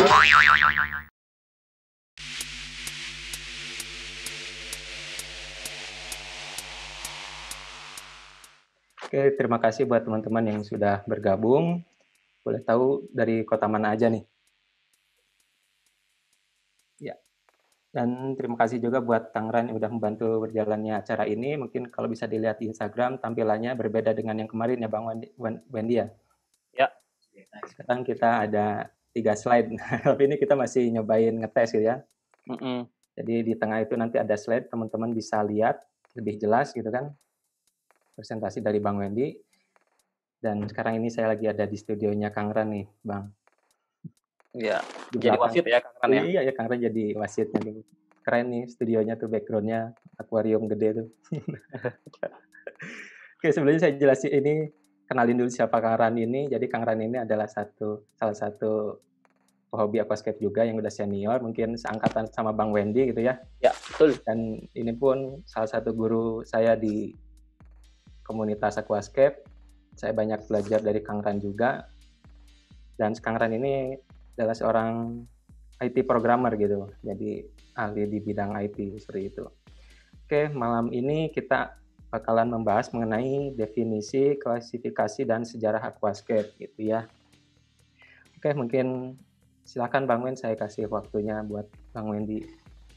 Oke, terima kasih buat teman-teman yang sudah bergabung. Boleh tahu dari kota mana aja nih? Ya, dan terima kasih juga buat Tangerang yang udah membantu berjalannya acara ini. Mungkin kalau bisa dilihat di Instagram, tampilannya berbeda dengan yang kemarin ya Bang Wendy ya. Ya. Sekarang kita ada 3 slide, tapi ini kita masih nyobain ngetes gitu ya. Jadi di tengah itu nanti ada slide, teman-teman bisa lihat lebih jelas gitu kan, presentasi dari Bang Wendy. Dan sekarang ini saya lagi ada di studionya Kang Ran nih, Bang. Iya, jadi wasit ya Kang Ran ya? Iya ya, Kang Ran jadi wasitnya nih. Keren nih studionya tuh, backgroundnya akuarium gede tuh. Oke, sebelumnya saya jelasin ini, kenalin dulu siapa Kang Ran ini. Jadi Kang Ran ini adalah salah satu hobi aquascape juga yang udah senior, mungkin seangkatan sama Bang Wendy gitu ya. Ya, betul. Dan ini pun salah satu guru saya di komunitas aquascape. Saya banyak belajar dari Kang Ran juga. Dan Kang Ran ini adalah seorang IT programmer gitu, jadi ahli di bidang IT seperti itu. Oke, malam ini kita bakalan membahas mengenai definisi, klasifikasi, dan sejarah aquascape gitu ya. Oke, mungkin silakan Bang Wen, saya kasih waktunya buat Bang Wen di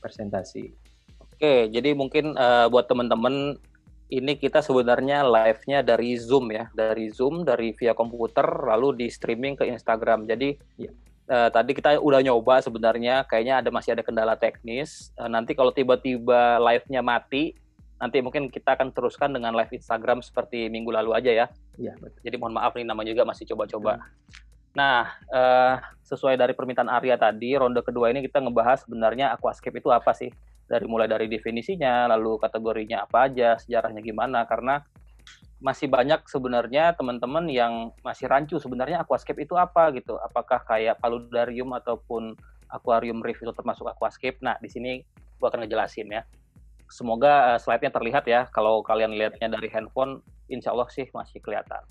presentasi. Oke, jadi mungkin buat teman-teman ini kita sebenarnya live-nya dari Zoom ya, dari via komputer lalu di streaming ke Instagram. Jadi ya. Tadi kita udah nyoba sebenarnya, kayaknya masih ada kendala teknis. Nanti kalau tiba-tiba live-nya mati, nanti mungkin kita akan teruskan dengan live Instagram seperti minggu lalu aja ya. Iya, betul. Jadi mohon maaf nih, namanya juga masih coba-coba. Nah, sesuai dari permintaan Arya tadi, ronde kedua ini kita ngebahas sebenarnya aquascape itu apa sih? Mulai dari definisinya, lalu kategorinya apa aja, sejarahnya gimana, karena masih banyak sebenarnya teman-teman yang masih rancu sebenarnya aquascape itu apa gitu. Apakah kayak paludarium ataupun aquarium reef itu termasuk aquascape? Nah, di sini gua akan ngejelasin ya. Semoga slide-nya terlihat ya. Kalau kalian lihatnya dari handphone, insya Allah sih masih kelihatan.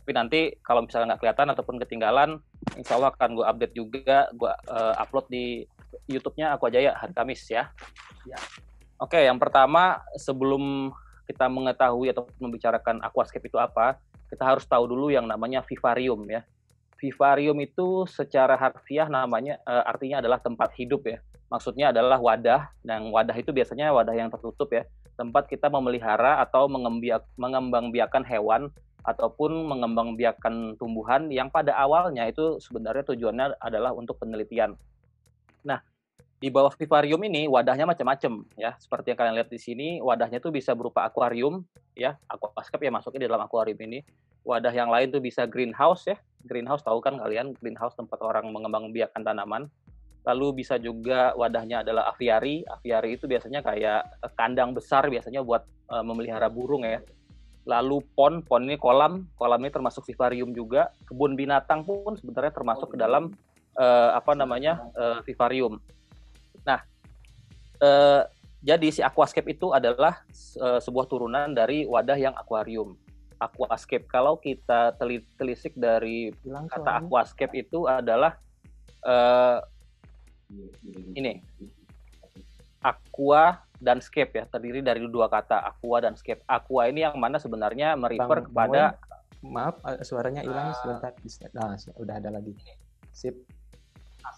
Tapi nanti kalau misalnya nggak kelihatan ataupun ketinggalan, insya Allah akan gue update juga, gue upload di YouTube-nya Aquajaya hari Kamis ya. Oke, yang pertama sebelum kita mengetahui atau membicarakan aquascape itu apa, kita harus tahu dulu yang namanya vivarium ya. Vivarium itu secara harfiah namanya artinya adalah tempat hidup ya. Maksudnya adalah wadah, dan wadah itu biasanya wadah yang tertutup ya. Tempat kita memelihara atau mengembangbiakan hewan ataupun mengembangbiakan tumbuhan yang pada awalnya itu sebenarnya tujuannya adalah untuk penelitian. Nah, di bawah vivarium ini wadahnya macam-macam ya. Seperti yang kalian lihat di sini, wadahnya tuh bisa berupa akuarium ya, aquascape ya masuknya di dalam akuarium ini. Wadah yang lain tuh bisa greenhouse ya. Greenhouse tahu kan kalian, greenhouse tempat orang mengembangbiakan tanaman. Lalu bisa juga wadahnya adalah aviary. Aviary itu biasanya kayak kandang besar biasanya buat memelihara burung ya. Lalu pond ini kolam ini termasuk vivarium juga. Kebun binatang pun sebenarnya termasuk ke dalam vivarium. Nah, jadi si aquascape itu adalah sebuah turunan dari wadah yang akuarium. Aquascape, kalau kita telisik dari kata aquascape itu adalah ini aqua dan scape ya, terdiri dari dua kata, aqua dan scape. Aqua ini yang mana sebenarnya merefer kepada maaf suaranya hilang sebentar. Nah, udah ada lagi. Sip.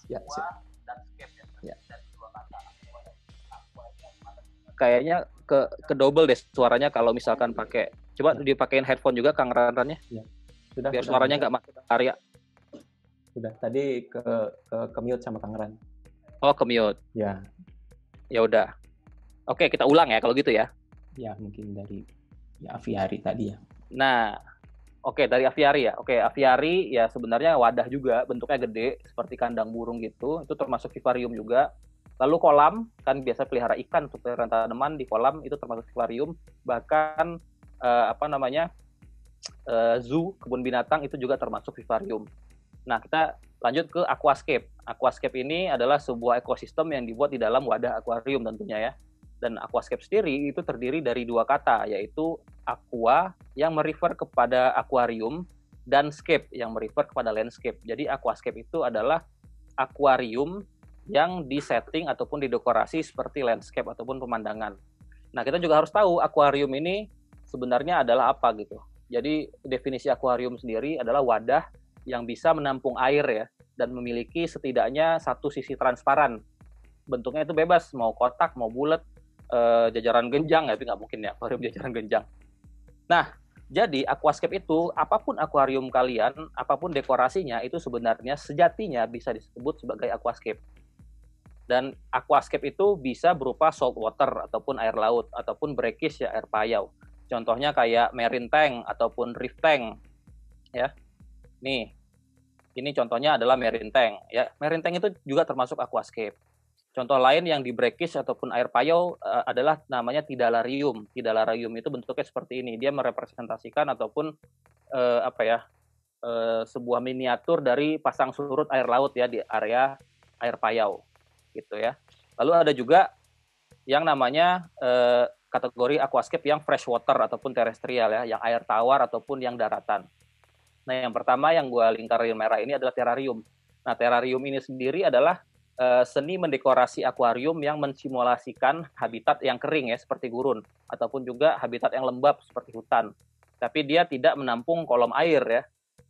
Ya, sip. Dan scape ya. Dari dua kata aqua dan scape. Kayaknya ke double deh suaranya kalau misalkan pakai. Coba dipakein headphone juga Kang Ranrannya. Ya. Biar suaranya nggak masuk Arya. Sudah, tadi ke mute sama Kang Ran. Oh, ke mute. Ya. Ya udah. Oke, kita ulang ya kalau gitu ya. Ya, mungkin dari aviary tadi ya. Nah, oke, dari aviary ya. Oke, aviary ya sebenarnya wadah juga, bentuknya gede seperti kandang burung gitu. Itu termasuk vivarium juga. Lalu kolam, kan biasa pelihara ikan untuk pelihara tanaman di kolam, itu termasuk vivarium. Bahkan zoo, kebun binatang itu juga termasuk vivarium. Nah, kita lanjut ke aquascape. Aquascape ini adalah sebuah ekosistem yang dibuat di dalam wadah akuarium tentunya ya. Dan aquascape sendiri itu terdiri dari dua kata, yaitu aqua yang merefer kepada akuarium dan scape yang merefer kepada landscape. Jadi aquascape itu adalah akuarium yang disetting ataupun didekorasi seperti landscape ataupun pemandangan. Nah, kita juga harus tahu akuarium ini sebenarnya adalah apa gitu. Jadi definisi akuarium sendiri adalah wadah yang bisa menampung air ya dan memiliki setidaknya satu sisi transparan. Bentuknya itu bebas, mau kotak, mau bulat, jajaran genjang, tapi nggak mungkin ya akuarium jajaran genjang. Nah, jadi aquascape itu apapun akuarium kalian, apapun dekorasinya itu sebenarnya sejatinya bisa disebut sebagai aquascape. Dan aquascape itu bisa berupa salt water ataupun air laut ataupun brackish ya air payau. Contohnya kayak marine tank ataupun reef tank ya. Nih, ini contohnya adalah marine tank ya. Marine tank itu juga termasuk aquascape. Contoh lain yang di brackish ataupun air payau adalah namanya tidalarium. Tidalarium itu bentuknya seperti ini. Dia merepresentasikan ataupun sebuah miniatur dari pasang surut air laut ya di area air payau gitu ya. Lalu ada juga yang namanya kategori aquascape yang freshwater ataupun terestrial ya, yang air tawar ataupun yang daratan. Nah, yang pertama yang gue lingkarin merah ini adalah terrarium. Nah, terrarium ini sendiri adalah seni mendekorasi akuarium yang mensimulasikan habitat yang kering ya, seperti gurun, ataupun juga habitat yang lembab seperti hutan. Tapi dia tidak menampung kolom air ya.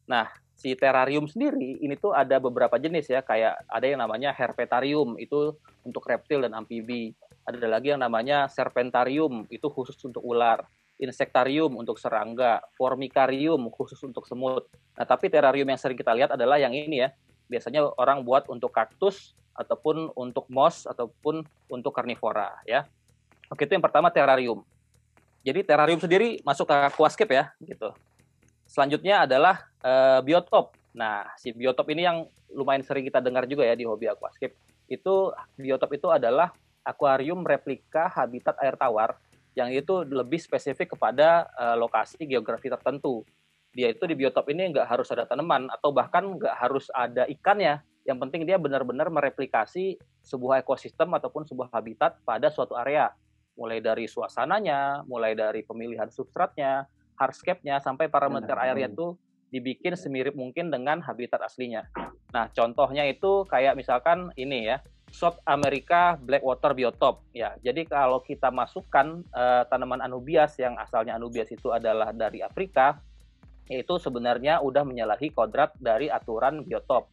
Nah, si terrarium sendiri ini tuh ada beberapa jenis ya, kayak ada yang namanya herpetarium, itu untuk reptil dan amfibi. Ada lagi yang namanya serpentarium, itu khusus untuk ular. Insektarium untuk serangga, formicarium khusus untuk semut. Nah, tapi terrarium yang sering kita lihat adalah yang ini ya. Biasanya orang buat untuk kaktus ataupun untuk moss ataupun untuk karnivora ya. Oke, itu yang pertama terrarium. Jadi terrarium sendiri masuk ke aquascape ya, gitu. Selanjutnya adalah biotop. Nah, si biotop ini yang lumayan sering kita dengar juga ya di hobi aquascape. Itu biotop itu adalah akuarium replika habitat air tawar yang itu lebih spesifik kepada lokasi geografi tertentu. Dia itu di biotop ini nggak harus ada tanaman atau bahkan nggak harus ada ikannya. Yang penting dia benar-benar mereplikasi sebuah ekosistem ataupun sebuah habitat pada suatu area. Mulai dari suasananya, mulai dari pemilihan substratnya, hardscape-nya, sampai parameter airnya itu dibikin semirip mungkin dengan habitat aslinya. Nah, contohnya itu kayak misalkan ini ya, South America Blackwater Biotop ya. Jadi kalau kita masukkan tanaman anubias yang asalnya anubias itu adalah dari Afrika, itu sebenarnya udah menyalahi kodrat dari aturan biotop.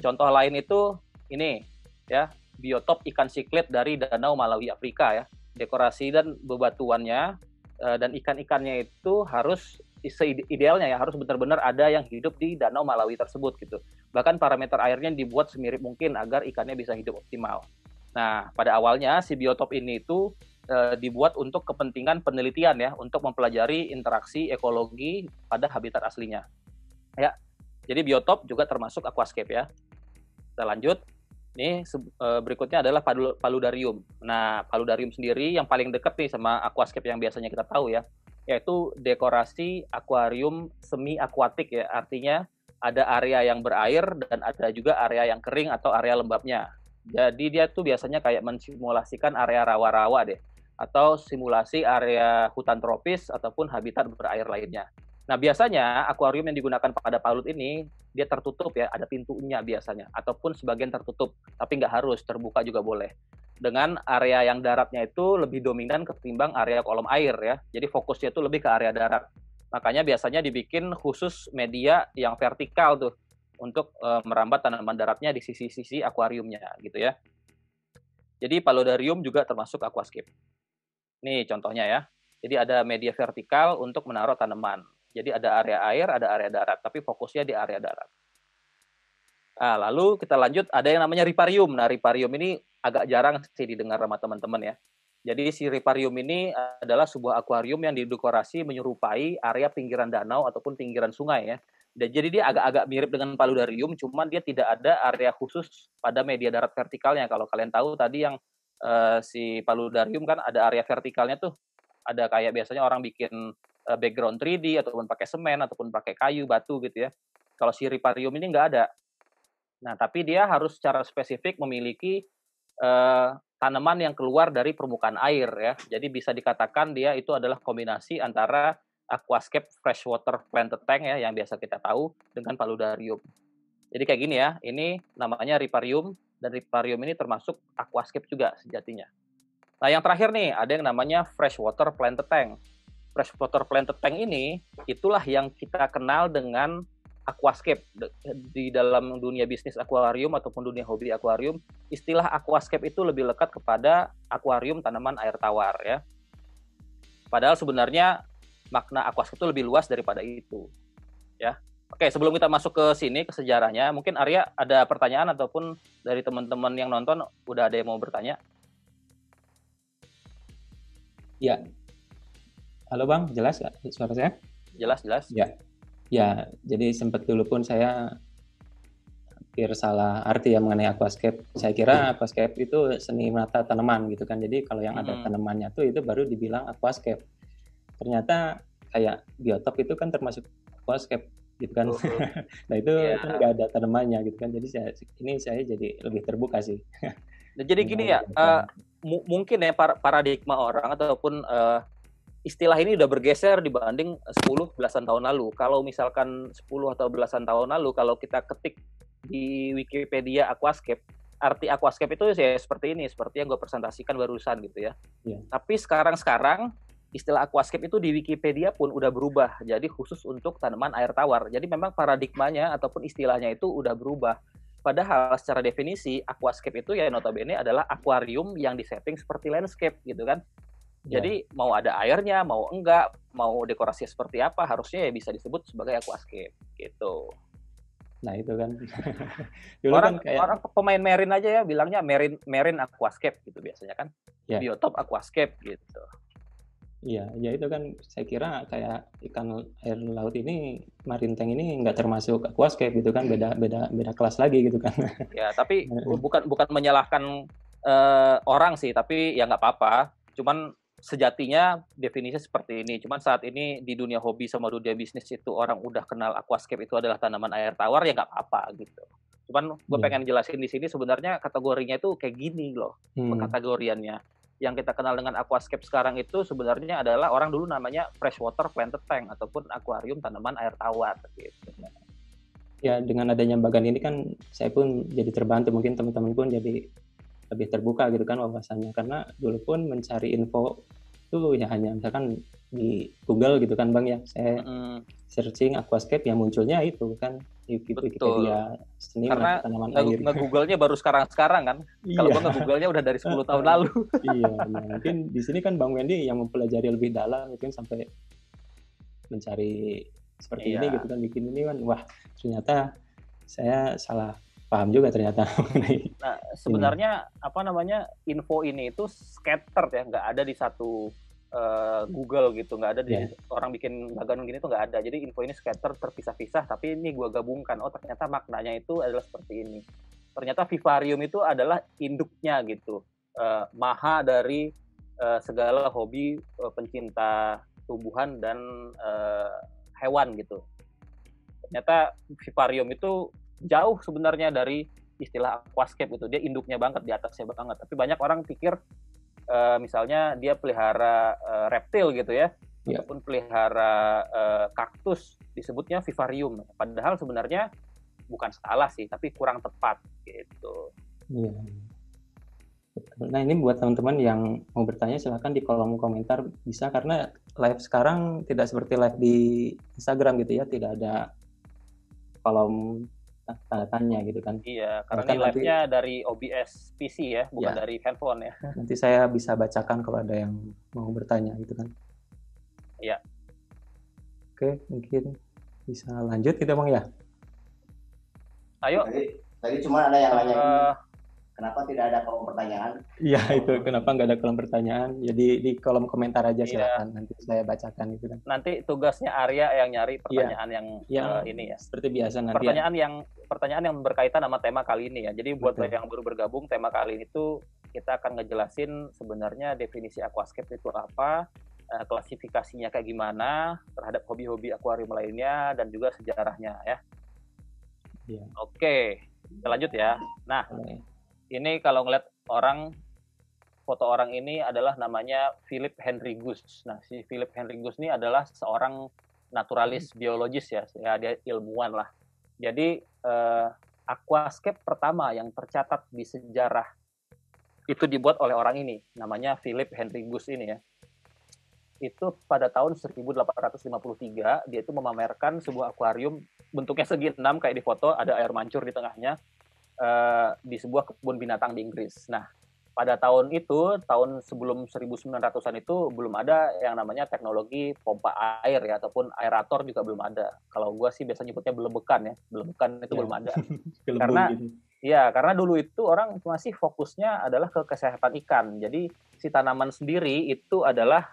Contoh lain itu ini ya, biotop ikan siklet dari Danau Malawi Afrika ya. Dekorasi dan bebatuannya dan ikan-ikannya itu harus idealnya ya harus benar-benar ada yang hidup di Danau Malawi tersebut gitu. Bahkan parameter airnya dibuat semirip mungkin agar ikannya bisa hidup optimal. Nah, pada awalnya si biotop ini itu dibuat untuk kepentingan penelitian ya, untuk mempelajari interaksi ekologi pada habitat aslinya. Ya, jadi biotop juga termasuk aquascape ya. Kita lanjut. Ini berikutnya adalah paludarium. Nah, paludarium sendiri yang paling dekat nih sama aquascape yang biasanya kita tahu ya, yaitu dekorasi akuarium semi akuatik ya. Artinya ada area yang berair dan ada juga area yang kering atau area lembabnya. Jadi dia tuh biasanya kayak mensimulasikan area rawa-rawa deh, atau simulasi area hutan tropis ataupun habitat berair lainnya. Nah, biasanya akuarium yang digunakan pada palut ini dia tertutup ya, ada pintunya biasanya, ataupun sebagian tertutup, tapi nggak harus, terbuka juga boleh. Dengan area yang daratnya itu lebih dominan ketimbang area kolom air ya, jadi fokusnya itu lebih ke area darat. Makanya biasanya dibikin khusus media yang vertikal tuh, untuk merambat tanaman daratnya di sisi-sisi akuariumnya gitu ya. Jadi paludarium juga termasuk aquascape. Nih contohnya ya, jadi ada media vertikal untuk menaruh tanaman. Jadi ada area air, ada area darat, tapi fokusnya di area darat. Nah, lalu kita lanjut, ada yang namanya riparium. Nah, riparium ini agak jarang sih didengar sama teman-teman ya. Jadi si riparium ini adalah sebuah akuarium yang didekorasi menyerupai area pinggiran danau ataupun pinggiran sungai ya. Dan jadi dia agak-agak mirip dengan paludarium, cuman dia tidak ada area khusus pada media darat vertikalnya. Kalau kalian tahu tadi yang si paludarium kan ada area vertikalnya tuh, ada kayak biasanya orang bikin background 3D ataupun pakai semen ataupun pakai kayu, batu gitu ya. Kalau si riparium ini nggak ada. Nah, tapi dia harus secara spesifik memiliki tanaman yang keluar dari permukaan air ya. Jadi bisa dikatakan dia itu adalah kombinasi antara aquascape freshwater planted tank ya yang biasa kita tahu dengan paludarium. Jadi kayak gini ya, ini namanya riparium, dan riparium ini termasuk aquascape juga sejatinya. Nah, yang terakhir nih, ada yang namanya freshwater planted tank. Freshwater planted tank ini, itulah yang kita kenal dengan aquascape. Di dalam dunia bisnis akuarium ataupun dunia hobi akuarium, istilah aquascape itu lebih lekat kepada akuarium tanaman air tawar ya. Padahal sebenarnya makna aquascape itu lebih luas daripada itu. Ya. Oke, sebelum kita masuk ke sini, ke sejarahnya, mungkin Arya ada pertanyaan ataupun dari teman-teman yang nonton udah ada yang mau bertanya? Ya. Halo Bang, jelas nggak suara saya? Jelas, jelas. Ya, jadi sempat dulu pun saya hampir salah arti ya mengenai aquascape. Saya kira aquascape itu seni menata tanaman gitu kan. Jadi kalau yang ada tanamannya tuh itu baru dibilang aquascape. Ternyata kayak biotop itu kan termasuk aquascape gitu kan. Nah itu kan nggak ada tanamannya gitu kan. Jadi saya jadi lebih terbuka sih. Jadi gini ya, mungkin ya paradigma orang ataupun istilah ini udah bergeser dibanding 10 belasan tahun lalu. Kalau misalkan 10 atau belasan tahun lalu, kalau kita ketik di Wikipedia aquascape, arti aquascape itu ya seperti ini, seperti yang gue presentasikan barusan gitu ya. Tapi sekarang istilah aquascape itu di Wikipedia pun udah berubah, jadi khusus untuk tanaman air tawar. Jadi memang paradigmanya ataupun istilahnya itu udah berubah. Padahal secara definisi aquascape itu ya notabene adalah akuarium yang disetting seperti landscape gitu kan. Jadi mau ada airnya, mau enggak, mau dekorasi seperti apa, harusnya ya bisa disebut sebagai aquascape gitu. Nah itu kan. Dulu orang pemain marine aja ya bilangnya marine aquascape gitu biasanya kan. Biotop aquascape gitu. Iya, ya itu kan saya kira kayak ikan air laut ini, marine tank ini nggak termasuk aquascape gitu kan, beda kelas lagi gitu kan. Ya, tapi bukan menyalahkan orang sih, tapi ya nggak apa-apa. Cuman sejatinya definisinya seperti ini. Cuman saat ini di dunia hobi sama dunia bisnis itu orang udah kenal aquascape itu adalah tanaman air tawar, ya nggak apa-apa gitu. Cuman gue pengen jelasin di sini sebenarnya kategorinya itu kayak gini loh, pengkategoriannya. Yang kita kenal dengan aquascape sekarang itu sebenarnya adalah orang dulu namanya freshwater planted tank ataupun akuarium tanaman air tawar gitu. Ya dengan adanya bagan ini kan saya pun jadi terbantu, mungkin teman-teman pun jadi lebih terbuka gitu kan wawasannya, karena dulu pun mencari info itu ya hanya misalkan di Google gitu kan Bang ya, saya searching aquascape yang munculnya itu kan Wikipedia seni karena tanaman air. Nge-google-nya baru sekarang kan. Kalau gua nge-google-nya udah dari 10 tahun lalu. Iya, mungkin di sini kan Bang Wendy yang mempelajari lebih dalam, mungkin sampai mencari seperti ini gitu kan, bikin ini kan, wah ternyata saya salah paham juga ternyata. Nah, sebenarnya info ini itu scattered ya, nggak ada di satu Google gitu, nggak ada di orang bikin bagan gini tuh nggak ada. Jadi info ini scatter terpisah-pisah, tapi ini gue gabungkan. Oh ternyata maknanya itu adalah seperti ini. Ternyata vivarium itu adalah induknya gitu, maha dari segala hobi pencinta tumbuhan dan hewan gitu. Ternyata vivarium itu jauh sebenarnya dari istilah aquascape gitu. Dia induknya banget, di atasnya banget. Tapi banyak orang pikir misalnya dia pelihara reptil gitu ya, ataupun pelihara kaktus, disebutnya vivarium. Padahal sebenarnya bukan salah sih, tapi kurang tepat gitu. Iya. Nah ini buat teman-teman yang mau bertanya silahkan di kolom komentar bisa, karena live sekarang tidak seperti live di Instagram gitu ya, tidak ada kolom tanda tanya gitu kan. Iya, karena ini live-nya dari OBS PC ya, bukan dari handphone ya. Nanti saya bisa bacakan kalau ada yang mau bertanya gitu kan. Iya. Oke, mungkin bisa lanjut kita Bang ya. Ayo. Tadi cuma ada yang nanya kenapa tidak ada kolom pertanyaan? Iya itu kenapa nggak ada kolom pertanyaan? Jadi di kolom komentar aja silakan, nanti saya bacakan gitu kan. Nanti tugasnya Arya yang nyari pertanyaan yang ini ya. Seperti biasa nanti. Pertanyaan yang berkaitan sama tema kali ini ya. Jadi buat yang baru bergabung, tema kali ini tuh kita akan ngejelasin sebenarnya definisi aquascape itu apa, klasifikasinya kayak gimana terhadap hobi-hobi akuarium lainnya, dan juga sejarahnya ya. Iya. Oke, kita lanjut ya. Nah, ini kalau ngeliat foto orang ini adalah namanya Philip Henry Goose. Nah, si Philip Henry Goose ini adalah seorang naturalis biologis ya, dia ilmuwan lah. Jadi aquascape pertama yang tercatat di sejarah itu dibuat oleh orang ini, namanya Philip Henry Goose ini ya. Itu pada tahun 1853 dia itu memamerkan sebuah akuarium bentuknya segi 6 kayak di foto, ada air mancur di tengahnya di sebuah kebun binatang di Inggris. Nah, pada tahun itu, tahun sebelum 1900-an itu belum ada yang namanya teknologi pompa air ya, ataupun aerator juga belum ada. Kalau gua sih biasa nyebutnya belebekan ya, belebekan itu belum ada. Karena ya, karena dulu itu orang masih fokusnya adalah ke kesehatan ikan. Jadi si tanaman sendiri itu adalah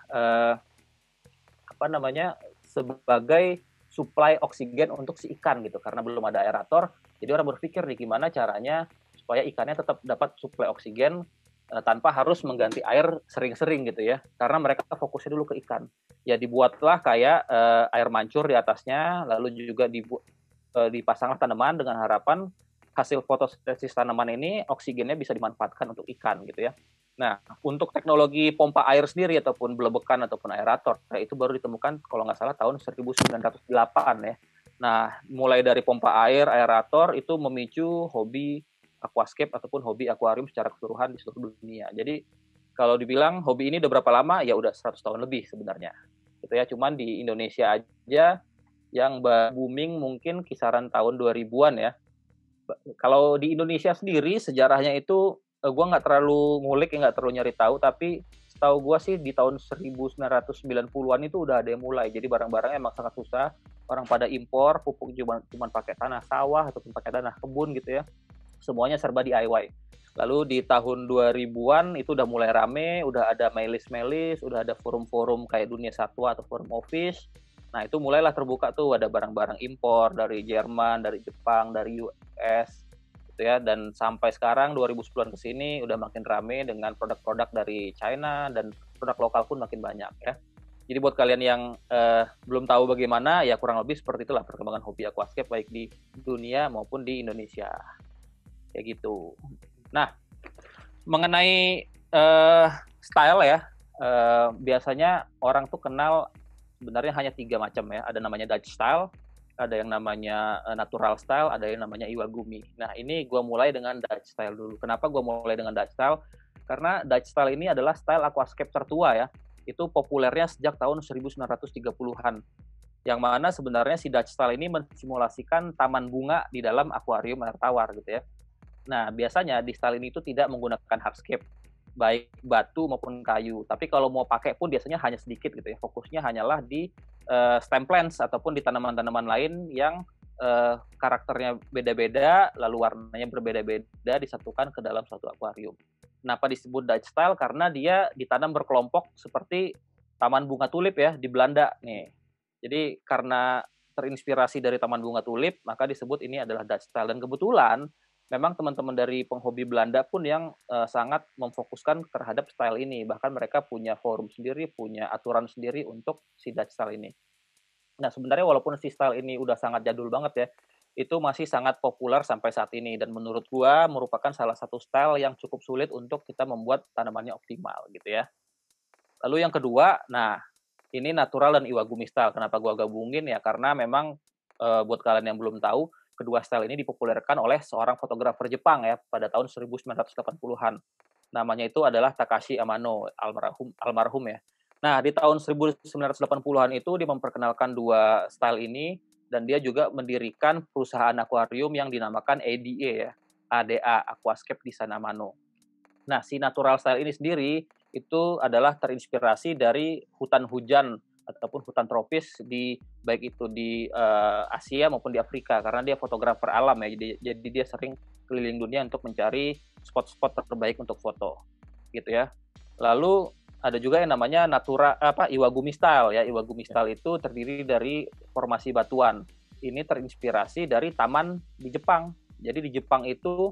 sebagai suplai oksigen untuk si ikan gitu. Karena belum ada aerator, jadi orang berpikir nih gimana caranya supaya ikannya tetap dapat suplai oksigen tanpa harus mengganti air sering-sering gitu ya. Karena mereka fokusnya dulu ke ikan. Ya dibuatlah kayak air mancur di atasnya, lalu juga dipasanglah tanaman dengan harapan hasil fotosintesis tanaman ini oksigennya bisa dimanfaatkan untuk ikan gitu ya. Nah, untuk teknologi pompa air sendiri ataupun belebekan ataupun aerator, itu baru ditemukan kalau nggak salah tahun 1908 ya. Nah, mulai dari pompa air, aerator itu memicu hobi aquascape ataupun hobi akuarium secara keseluruhan di seluruh dunia. Jadi, kalau dibilang hobi ini udah berapa lama? Ya udah 100 tahun lebih sebenarnya. Gitu ya, cuman di Indonesia aja yang booming mungkin kisaran tahun 2000-an ya. Kalau di Indonesia sendiri sejarahnya itu gue nggak terlalu ngulik, nggak terlalu nyari tahu, tapi setahu gue sih di tahun 1990-an itu udah ada yang mulai. Jadi barang-barangnya emang sangat susah, orang pada impor, pupuk cuma pakai tanah sawah ataupun pakai tanah kebun gitu ya. Semuanya serba DIY. Lalu di tahun 2000-an itu udah mulai rame, udah ada mailis-mailis, udah ada forum-forum kayak Dunia Satwa atau Forum Office. Nah, itu mulailah terbuka tuh ada barang-barang impor dari Jerman, dari Jepang, dari US gitu ya, dan sampai sekarang 2010-an ke sini udah makin rame dengan produk-produk dari China dan produk lokal pun makin banyak ya. Jadi buat kalian yang belum tahu bagaimana, ya kurang lebih seperti itulah perkembangan hobi aquascape baik di dunia maupun di Indonesia. Kayak gitu. Nah, mengenai style ya, biasanya orang tuh kenal sebenarnya hanya 3 macam ya. Ada namanya Dutch style, ada yang namanya natural style, ada yang namanya Iwagumi. Nah, ini gue mulai dengan Dutch style dulu. Kenapa gue mulai dengan Dutch style? Karena Dutch style ini adalah style aquascape tertua ya. Itu populernya sejak tahun 1930-an. Yang mana sebenarnya si Dutch style ini mensimulasikan taman bunga di dalam akuarium air tawar gitu ya. Nah, biasanya di style ini itu tidak menggunakan hardscape, baik batu maupun kayu. Tapi kalau mau pakai pun biasanya hanya sedikit gitu ya. Fokusnya hanyalah di stem plants ataupun di tanaman-tanaman lain yang karakternya beda-beda, lalu warnanya berbeda-beda disatukan ke dalam suatu akuarium. Kenapa disebut Dutch style? Karena dia ditanam berkelompok seperti taman bunga tulip ya di Belanda nih. Jadi karena terinspirasi dari taman bunga tulip, maka disebut ini adalah Dutch style. Dan kebetulan memang teman-teman dari penghobi Belanda pun yang sangat memfokuskan terhadap style ini. Bahkan mereka punya forum sendiri, punya aturan sendiri untuk si Dutch style ini. Nah, sebenarnya walaupun si style ini udah sangat jadul banget ya, itu masih sangat populer sampai saat ini. Dan menurut gua merupakan salah satu style yang cukup sulit untuk kita membuat tanamannya optimal gitu ya. Lalu yang kedua, nah ini natural dan Iwagumi style. Kenapa gua gabungin ya? Karena memang buat kalian yang belum tahu, kedua style ini dipopulerkan oleh seorang fotografer Jepang ya pada tahun 1980-an. Namanya itu adalah Takashi Amano, almarhum ya. Nah, di tahun 1980-an itu dia memperkenalkan dua style ini dan dia juga mendirikan perusahaan akuarium yang dinamakan ADA ya, ADA Aquascape di Amano. Nah, si natural style ini sendiri itu adalah terinspirasi dari hutan hujan ataupun hutan tropis di baik itu di Asia maupun di Afrika karena dia fotografer alam ya, jadi dia sering keliling dunia untuk mencari spot-spot terbaik untuk foto gitu ya. Lalu ada juga yang namanya Iwagumi style ya. Iwagumi style itu terdiri dari formasi batuan. Ini terinspirasi dari taman di Jepang. Jadi di Jepang itu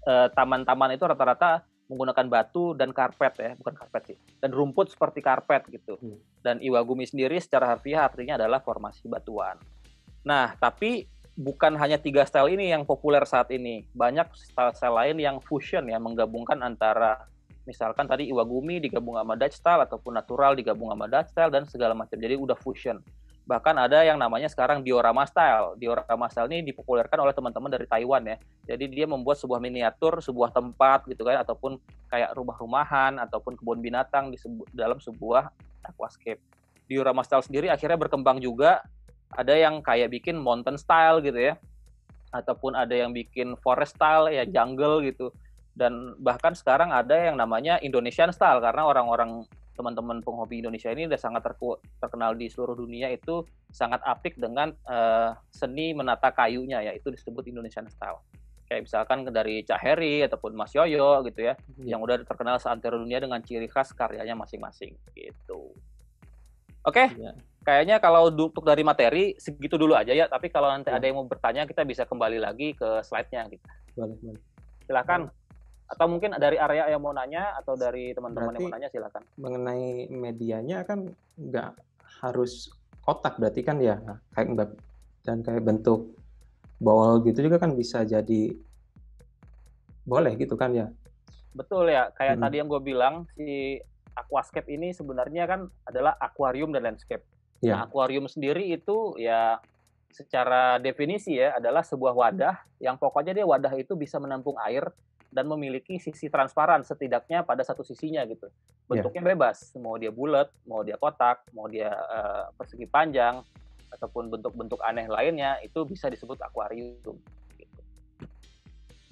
taman-taman itu rata-rata menggunakan batu dan karpet ya, bukan karpet sih, dan rumput seperti karpet gitu. Dan Iwagumi sendiri secara harfiah artinya adalah formasi batuan. Nah, tapi bukan hanya 3 style ini yang populer saat ini. Banyak style-style lain yang fusion ya, menggabungkan antara misalkan tadi Iwagumi digabung sama Dutch style ataupun natural digabung sama Dutch style dan segala macam. Jadi udah fusion. Bahkan ada yang namanya sekarang diorama style. Diorama style ini dipopulerkan oleh teman-teman dari Taiwan ya. Jadi dia membuat sebuah miniatur, sebuah tempat gitu kan, ataupun kayak rumah-rumahan, ataupun kebun binatang dalam sebuah aquascape. Diorama style sendiri akhirnya berkembang juga. Ada yang kayak bikin mountain style gitu ya. Ataupun ada yang bikin forest style ya, jungle gitu. Dan bahkan sekarang ada yang namanya Indonesian style, karena orang-orang teman-teman penghobi Indonesia ini udah sangat terkenal di seluruh dunia, itu sangat apik dengan seni menata kayunya ya, itu disebut Indonesian style. Kayak misalkan dari Cak Heri ataupun Mas Yoyo gitu ya, yang udah terkenal seantero dunia dengan ciri khas karyanya masing-masing gitu. Oke, kayaknya kalau untuk dari materi segitu dulu aja ya, tapi kalau nanti ada yang mau bertanya kita bisa kembali lagi ke slide-nya gitu. Boleh. Silakan. Atau mungkin dari area yang mau nanya, atau dari teman-teman yang mau nanya, silakan. Mengenai medianya kan nggak harus kotak berarti kan ya, kayak dan kayak bentuk bowl gitu juga kan bisa jadi boleh gitu kan ya? Betul ya, kayak tadi yang gue bilang, si aquascape ini sebenarnya kan adalah akuarium dan landscape. Nah, akuarium sendiri itu ya secara definisi ya adalah sebuah wadah yang pokoknya dia wadah itu bisa menampung air dan memiliki sisi transparan setidaknya pada satu sisinya gitu. Bentuknya bebas, mau dia bulat, mau dia kotak, mau dia persegi panjang, ataupun bentuk-bentuk aneh lainnya, itu bisa disebut akuarium. Gitu.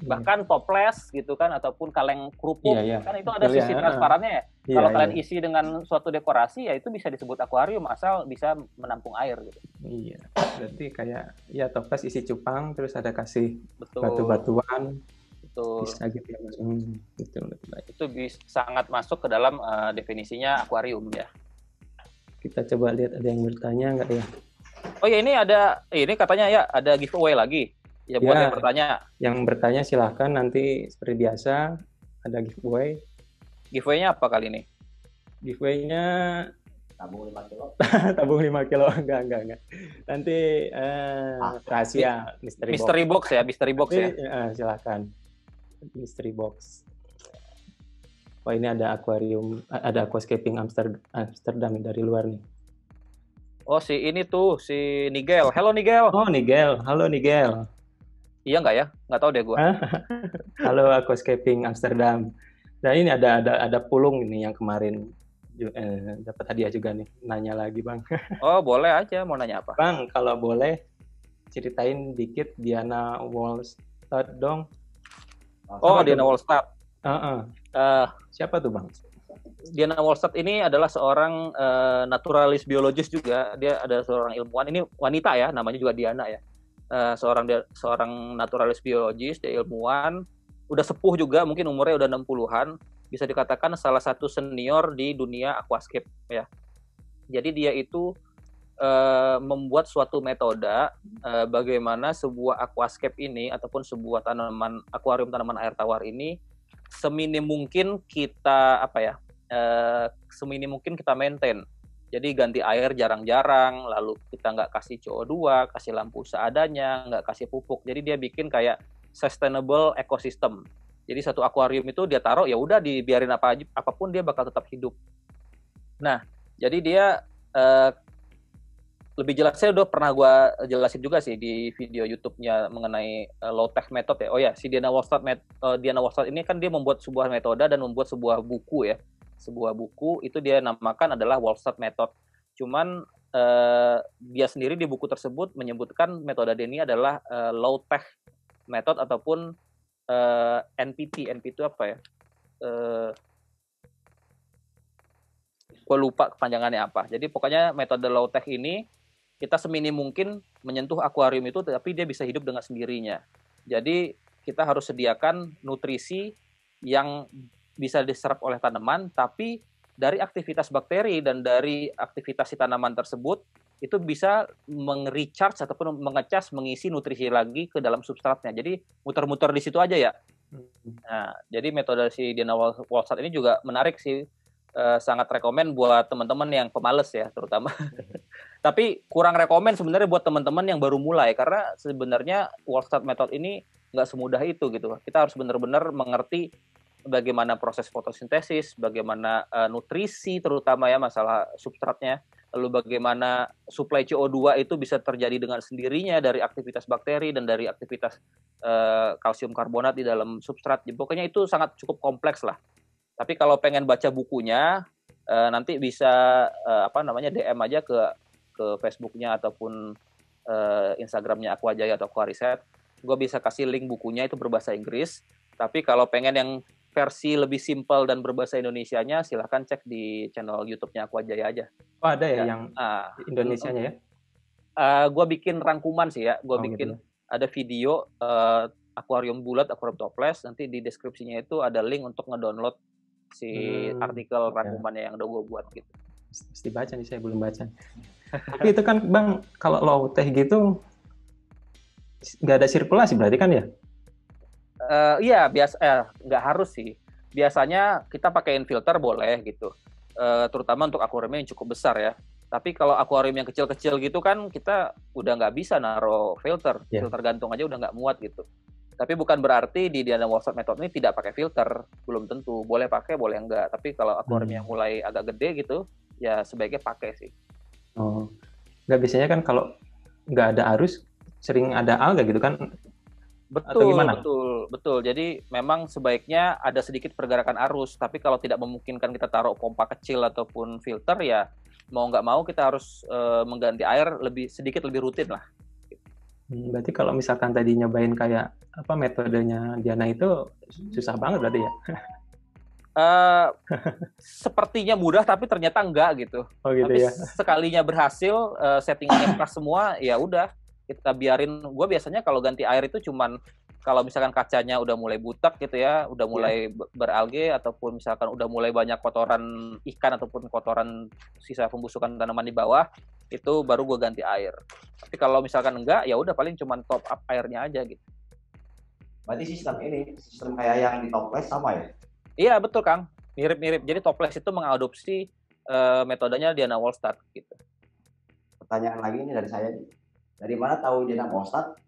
Bahkan toples gitu kan, ataupun kaleng kerupuk, kan itu ada sisi transparannya ya. Kalau kalian isi dengan suatu dekorasi, ya itu bisa disebut akuarium asal bisa menampung air gitu. Iya, berarti kayak ya toples isi cupang, terus ada kasih batu-batuan. Bisa gitu ya, betul. Itu sangat masuk ke dalam definisinya akuarium ya. Kita coba lihat ada yang bertanya nggak ya? Oh ya, ini katanya ya ada giveaway lagi. Ya buat yang bertanya. Yang bertanya silahkan, nanti seperti biasa ada giveaway. Giveaway-nya apa kali ini? Giveaway-nya tabung 5 kilo. Tabung 5 kilo, enggak. Nanti rahasia mystery box ya, mystery box ya. Silakan. Mystery box. Oh, ini ada akuarium, ada aquascaping Amsterdam dari luar nih. Oh, si Nigel. Halo Nigel. Oh, Nigel. Halo Nigel. Iya nggak ya? Nggak tahu deh gua. Halo aquascaping Amsterdam. Nah, ini ada Pulung ini yang kemarin dapat hadiah juga nih. Nanya lagi, Bang. Oh, boleh aja. Mau nanya apa? Bang, kalau boleh ceritain dikit Diana Wallstadt dong. Oh, Diana Wallstadt. Siapa tuh, Bang? Diana Wallstadt ini adalah seorang naturalis biologis juga. Dia ada seorang ilmuwan. Ini wanita ya, namanya juga Diana ya. Seorang naturalis biologis, dia ilmuwan. Udah sepuh juga, mungkin umurnya udah 60-an. Bisa dikatakan salah satu senior di dunia aquascape ya. Jadi dia itu membuat suatu metode bagaimana sebuah aquascape ini ataupun sebuah akuarium tanaman air tawar ini seminim mungkin kita seminim mungkin kita maintain. Jadi ganti air jarang-jarang, lalu kita nggak kasih CO2, kasih lampu seadanya, nggak kasih pupuk. Jadi dia bikin kayak sustainable ecosystem. Jadi satu akuarium itu dia taruh ya udah dibiarin apapun dia bakal tetap hidup. Nah, jadi dia lebih jelasnya udah pernah gue jelasin juga sih di video YouTube-nya mengenai low tech method ya. Oh ya, si Diana Wallstadt ini kan dia membuat sebuah metode dan membuat sebuah buku ya. Sebuah buku itu dia namakan adalah Wallstadt method. Cuman dia sendiri di buku tersebut menyebutkan metode ini adalah low tech method ataupun NPT. NPT itu apa ya? Gue lupa kepanjangannya apa. Jadi pokoknya metode low tech ini kita seminim mungkin menyentuh akuarium itu, tapi dia bisa hidup dengan sendirinya. Jadi kita harus sediakan nutrisi yang bisa diserap oleh tanaman, tapi dari aktivitas bakteri dan dari aktivitas si tanaman tersebut itu bisa meng-recharge ataupun mengecas, mengisi nutrisi lagi ke dalam substratnya. Jadi muter-muter di situ aja ya. Nah, jadi metode si Diana Wallstadt ini juga menarik sih. Sangat rekomen buat teman-teman yang pemales ya terutama. Tapi kurang rekomen sebenarnya buat teman-teman yang baru mulai, karena sebenarnya Wallstadt method ini nggak semudah itu gitu. Kita harus benar-benar mengerti bagaimana proses fotosintesis, bagaimana nutrisi terutama ya masalah substratnya, lalu bagaimana suplai CO2 itu bisa terjadi dengan sendirinya dari aktivitas bakteri dan dari aktivitas kalsium karbonat di dalam substrat. Pokoknya itu sangat cukup kompleks lah. Tapi kalau pengen baca bukunya, nanti bisa DM aja ke Facebooknya ataupun Instagramnya Aquajaya atau Aquariset. Gue bisa kasih link bukunya, itu berbahasa Inggris. Tapi kalau pengen yang versi lebih simpel dan berbahasa Indonesianya, silahkan cek di channel YouTube-nya Aquajaya aja. Oh, ada ya yang Indonesianya ya? Gue bikin rangkuman sih ya. Gue bikin gitu. Ada video akuarium bulat, akuarium toples. Nanti di deskripsinya itu ada link untuk ngedownload si artikel rangkumannya yang udah gue buat gitu. Mesti baca nih, saya belum baca. Tapi itu kan Bang, kalau low tech gitu nggak ada sirkulasi berarti kan ya? Iya, nggak harus sih. Biasanya kita pakaiin filter boleh gitu. Terutama untuk akuarium yang cukup besar ya. Tapi kalau akuarium yang kecil-kecil gitu kan kita udah nggak bisa naruh filter. Yeah. Filter gantung aja udah nggak muat gitu. Tapi bukan berarti di Diana Walstad Method ini tidak pakai filter. Belum tentu. Boleh pakai, boleh enggak. Tapi kalau akuarium yang mulai agak gede gitu, ya sebaiknya pakai sih. Oh, nggak, biasanya kan kalau nggak ada arus, sering ada alga gitu kan? Betul. Jadi memang sebaiknya ada sedikit pergerakan arus. Tapi kalau tidak memungkinkan kita taruh pompa kecil ataupun filter, ya mau nggak mau kita harus mengganti air sedikit lebih rutin lah. Berarti kalau misalkan tadi nyobain kayak metodenya Diana itu susah banget berarti ya? Sepertinya mudah tapi ternyata enggak gitu. Oh gitu tapi ya. Sekalinya berhasil, settingannya pas semua, ya udah kita biarin. Gue biasanya kalau ganti air itu cuman kalau misalkan kacanya udah mulai butek gitu ya, udah mulai beralge, ataupun misalkan udah mulai banyak kotoran ikan ataupun kotoran sisa pembusukan tanaman di bawah, itu baru gue ganti air. Tapi kalau misalkan enggak, ya udah paling cuman top up airnya aja gitu. Berarti sistem kayak yang di toples sama ya? Iya betul Kang, mirip-mirip. Jadi toples itu mengadopsi metodenya Diana Walstad gitu. Pertanyaan lagi ini dari saya. Dari mana tahu Diana Walstad?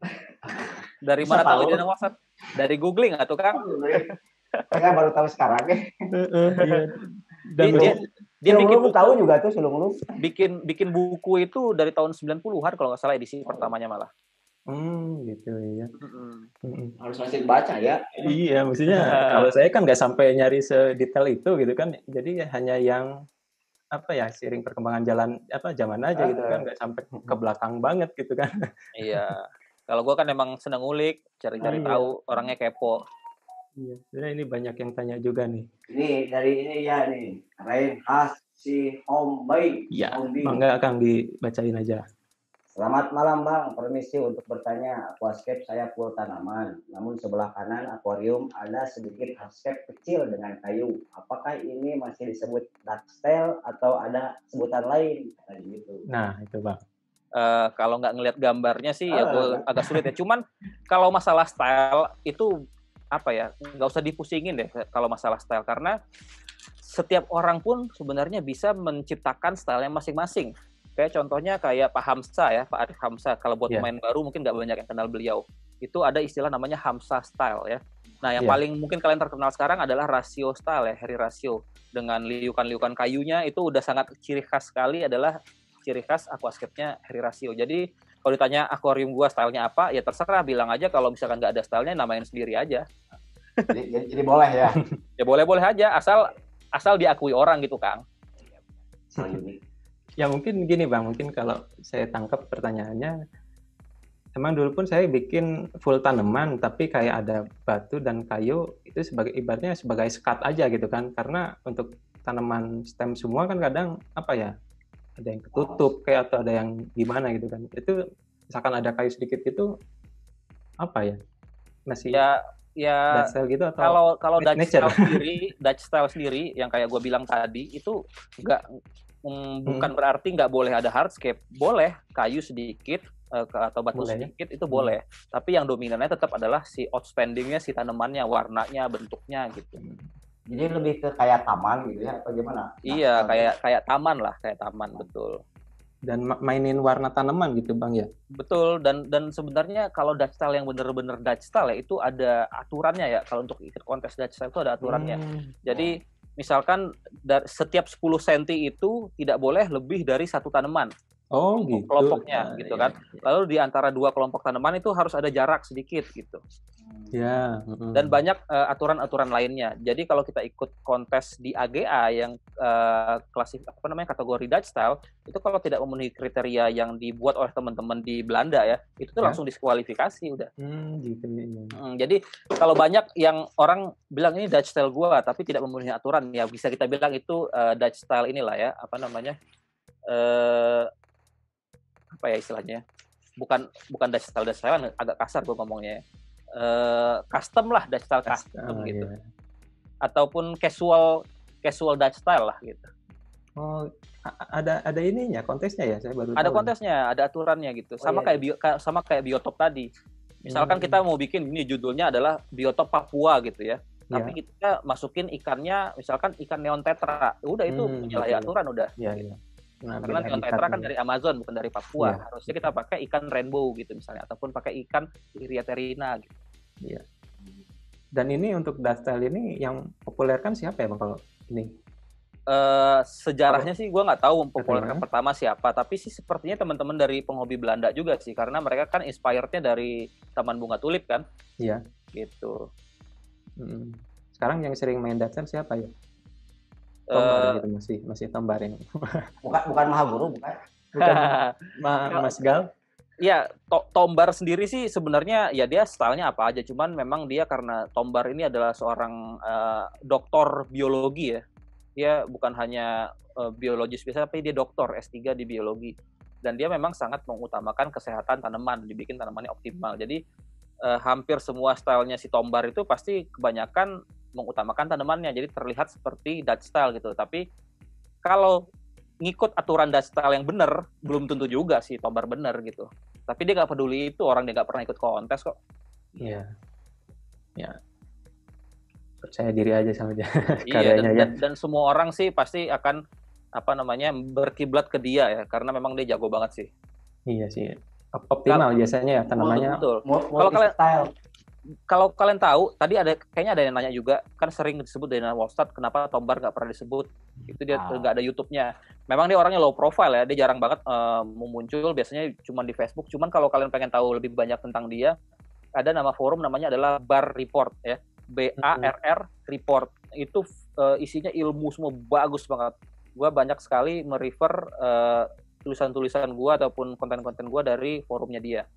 Dari mana tahu Diana Walstad? Dari googling atau Kang? Saya baru tahu sekarang ya. Dan dia bikin buku, tahu juga tuh Sulung. Bikin buku itu dari tahun 90-an kalau nggak salah, edisi pertamanya malah. Gitu ya. Harus masih baca ya. Iya, maksudnya kalau saya kan nggak sampai nyari sedetail itu gitu kan. Jadi hanya yang seiring perkembangan zaman aja gitu kan, nggak sampai ke belakang banget gitu kan. Iya. Kalau gue kan emang seneng ngulik, cari-cari tahu, orangnya kepo. Iya, sebenarnya ini banyak yang tanya juga nih. Ini dari ini ya nih, Rain khas si Om Baik. Iya, mangga Kang dibacain aja. Selamat malam Bang, permisi untuk bertanya. Aquascape saya full tanaman, namun sebelah kanan akuarium ada sedikit hardscape kecil dengan kayu. Apakah ini masih disebut Dutch style atau ada sebutan lain? Gitu. Nah, itu Bang. Kalau nggak ngelihat gambarnya sih ya gue agak sulit ya. Cuman kalau masalah style itu nggak usah dipusingin deh kalau masalah style, karena setiap orang pun sebenarnya bisa menciptakan stylenya masing-masing. Kayak contohnya kayak Pak Hamsa ya, Pak Arif Hamsa. Kalau buat pemain baru mungkin nggak banyak yang kenal beliau. Itu ada istilah namanya Hamsa style ya. Nah yang paling mungkin kalian terkenal sekarang adalah Ratio style ya, Harry Ratio. Dengan liukan-liukan kayunya itu udah sangat ciri khas sekali, adalah ciri khas aquascape-nya Harry Ratio. Jadi kalau ditanya akuarium gua stylenya apa, ya terserah, bilang aja kalau misalkan nggak ada stylenya, namain sendiri aja. Jadi boleh ya? Ya boleh-boleh aja, asal diakui orang gitu Kang. Ya mungkin gini Bang, mungkin kalau saya tangkap pertanyaannya, emang dulu pun saya bikin full tanaman, tapi kayak ada batu dan kayu, itu ibaratnya sebagai sekat aja gitu kan, karena untuk tanaman stem semua kan kadang ada yang ketutup kayak, atau ada yang gimana gitu kan, itu misalkan ada kayu sedikit itu masih Dutch style gitu, atau kalau Dutch style sendiri yang kayak gue bilang tadi itu bukan berarti nggak boleh ada hardscape. Boleh kayu sedikit atau batu sedikit itu boleh. Tapi yang dominannya tetap adalah si outstandingnya, si tanamannya, warnanya, bentuknya gitu. Jadi lebih ke kayak taman gitu ya, atau gimana? Iya, kayak taman lah, kayak taman, betul. Dan mainin warna tanaman gitu Bang ya? Betul, dan sebenarnya kalau Dutch style yang bener-bener Dutch style ya, itu ada aturannya ya. Kalau untuk ikut kontes Dutch style itu ada aturannya. Jadi misalkan setiap 10 cm itu tidak boleh lebih dari satu tanaman. Oh gitu. Kelompoknya gitu kan. Lalu di antara dua kelompok tanaman itu harus ada jarak sedikit gitu. Ya. Dan banyak aturan-aturan lainnya. Jadi kalau kita ikut kontes di AGA yang kategori Dutch style, itu kalau tidak memenuhi kriteria yang dibuat oleh teman-teman di Belanda ya, itu tuh langsung diskualifikasi udah. Gitu. Jadi kalau banyak yang orang bilang ini Dutch style gua tapi tidak memenuhi aturan, ya bisa kita bilang itu Dutch style inilah ya, apa ya istilahnya? Bukan Dutch style agak kasar gua ngomongnya ya. Custom lah, Dutch style custom gitu. Yeah. Ataupun casual Dutch style lah gitu. Oh, ada ininya, kontesnya ya? Saya baru ada tahu. Kontesnya, ada aturannya gitu. Sama kayak biotop tadi. Misalkan kita mau bikin ini judulnya adalah biotop Papua gitu ya. Tapi kita masukin ikannya misalkan ikan neon tetra. Udah itu menyalahi aturan udah. Iya. Nah, karena neon tetra kan dari Amazon bukan dari Papua. Harusnya kita pakai ikan rainbow gitu misalnya, ataupun pakai ikan Iriaterina gitu. Iya. Dan ini untuk Dutch style ini yang populerkan siapa ya Bang kalau ini? Sejarahnya sih gue nggak tahu populerkan pertama siapa, tapi sih sepertinya teman-teman dari penghobi Belanda juga sih, karena mereka kan inspired-nya dari Taman Bunga Tulip kan. Iya. Gitu. Sekarang yang sering main Dutch style siapa ya? Tombar gitu masih Tombar yang. bukan Mahaguru bukan Mas Gal. Ya, Tombar sendiri sih sebenarnya ya dia stylenya apa aja, cuman memang dia karena Tombar ini adalah seorang doktor biologi ya. Dia bukan hanya biologis biasa, tapi dia doktor S3 di biologi. Dan dia memang sangat mengutamakan kesehatan tanaman, dibikin tanamannya optimal. Jadi hampir semua stylenya si Tombar itu pasti kebanyakan mengutamakan tanamannya, jadi terlihat seperti Dutch style gitu. Tapi kalau ngikut aturan Dutch style yang benar, belum tentu juga sih Tombar benar gitu. Tapi dia nggak peduli itu, orang dia nggak pernah ikut kontes kok. Iya. Ya. Percaya diri aja sama dia. Iya, dan semua orang sih pasti akan berkiblat ke dia ya, karena memang dia jago banget sih. Iya sih. Optimal biasanya ya tanamannya. Betul. Kalau kalian tahu, tadi kayaknya ada yang nanya juga, kan sering disebut Daniel Wallstad, kenapa Tombar nggak pernah disebut? Itu dia nggak ada YouTube-nya. Memang dia orangnya low profile ya, dia jarang banget muncul, biasanya cuma di Facebook. Cuman kalau kalian pengen tahu lebih banyak tentang dia, ada nama forum namanya adalah Bar Report ya, BARR Report. Itu isinya ilmu semua bagus banget. Gua banyak sekali merefer tulisan-tulisan gua ataupun konten-konten gua dari forumnya dia.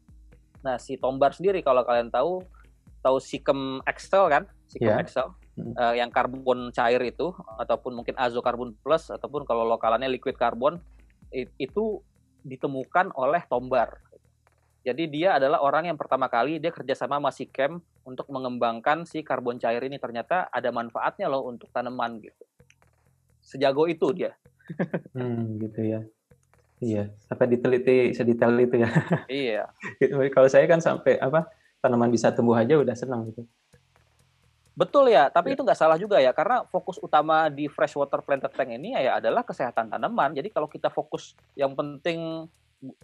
Nah, si Tombar sendiri kalau kalian tahu Sikem Excel kan? Sikem Excel yang karbon cair itu, ataupun mungkin azokarbon plus, ataupun kalau lokalannya liquid carbon, itu ditemukan oleh Tombar. Jadi dia adalah orang yang pertama kali dia kerjasama sama Sikem untuk mengembangkan si karbon cair ini. Ternyata ada manfaatnya loh untuk tanaman gitu. Sejago itu dia. Gitu ya. Iya, sampai diteliti sedetail itu ya. Iya. Kalau saya kan sampai tanaman bisa tumbuh aja udah senang gitu. Betul ya, tapi itu nggak salah juga ya, karena fokus utama di freshwater planted tank ini ya adalah kesehatan tanaman. Jadi kalau kita fokus, yang penting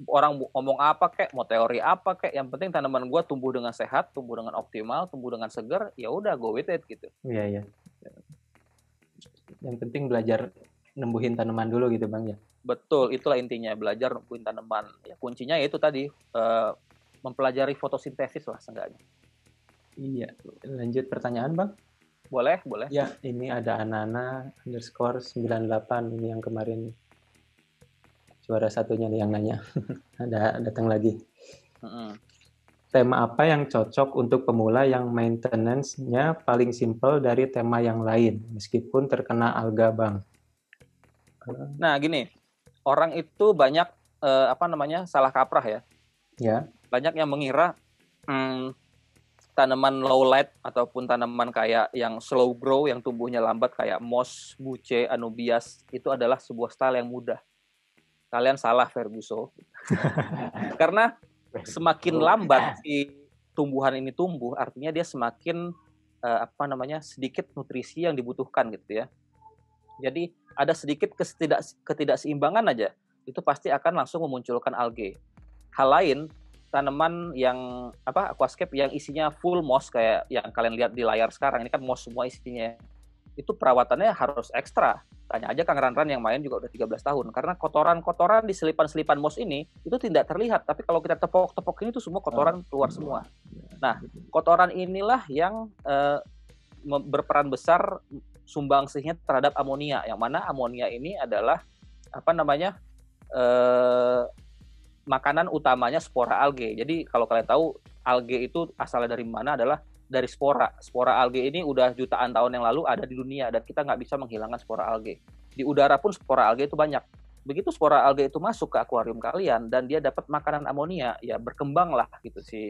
orang ngomong apa kek, mau teori apa kek, yang penting tanaman gua tumbuh dengan sehat, tumbuh dengan optimal, tumbuh dengan segar, ya udah go with it gitu. Iya. Yang penting belajar nembuhin tanaman dulu gitu Bang ya. Betul, itulah intinya, belajar nembuhin tanaman. Ya kuncinya yaitu tadi mempelajari fotosintesis lah seenggaknya. Iya, lanjut pertanyaan Bang. Boleh. Ya, ini ada Anana_98 ini yang kemarin juara satunya nih yang nanya. Ada datang lagi. Tema apa yang cocok untuk pemula yang maintenance-nya paling simple dari tema yang lain meskipun terkena alga Bang? Nah, gini. Orang itu banyak salah kaprah ya. Ya. Banyak yang mengira tanaman low light ataupun tanaman kayak yang slow grow, yang tumbuhnya lambat kayak moss, buce, anubias, itu adalah sebuah style yang mudah. Kalian salah, Ferguson. Karena semakin lambat si tumbuhan ini tumbuh, artinya dia semakin sedikit nutrisi yang dibutuhkan gitu ya. Jadi ada sedikit ketidakseimbangan aja, itu pasti akan langsung memunculkan algae. Hal lain, tanaman yang aquascape yang isinya full moss kayak yang kalian lihat di layar sekarang, ini kan moss semua isinya. itu perawatannya harus ekstra. Tanya aja Kang Ranran yang main juga udah 13 tahun. Karena kotoran-kotoran di selipan-selipan mouse ini itu tidak terlihat. Tapi kalau kita tepok-tepok ini tuh semua kotoran keluar semua. Nah, kotoran inilah yang berperan besar sumbangsihnya terhadap amonia. Yang mana amonia ini adalah makanan utamanya spora algae. Jadi kalau kalian tahu algae itu asalnya dari mana adalah dari spora. Spora algae ini udah jutaan tahun yang lalu ada di dunia dan kita nggak bisa menghilangkan spora algae. Di udara pun spora algae itu banyak. Begitu spora algae itu masuk ke akuarium kalian dan dia dapat makanan amonia, ya berkembanglah gitu si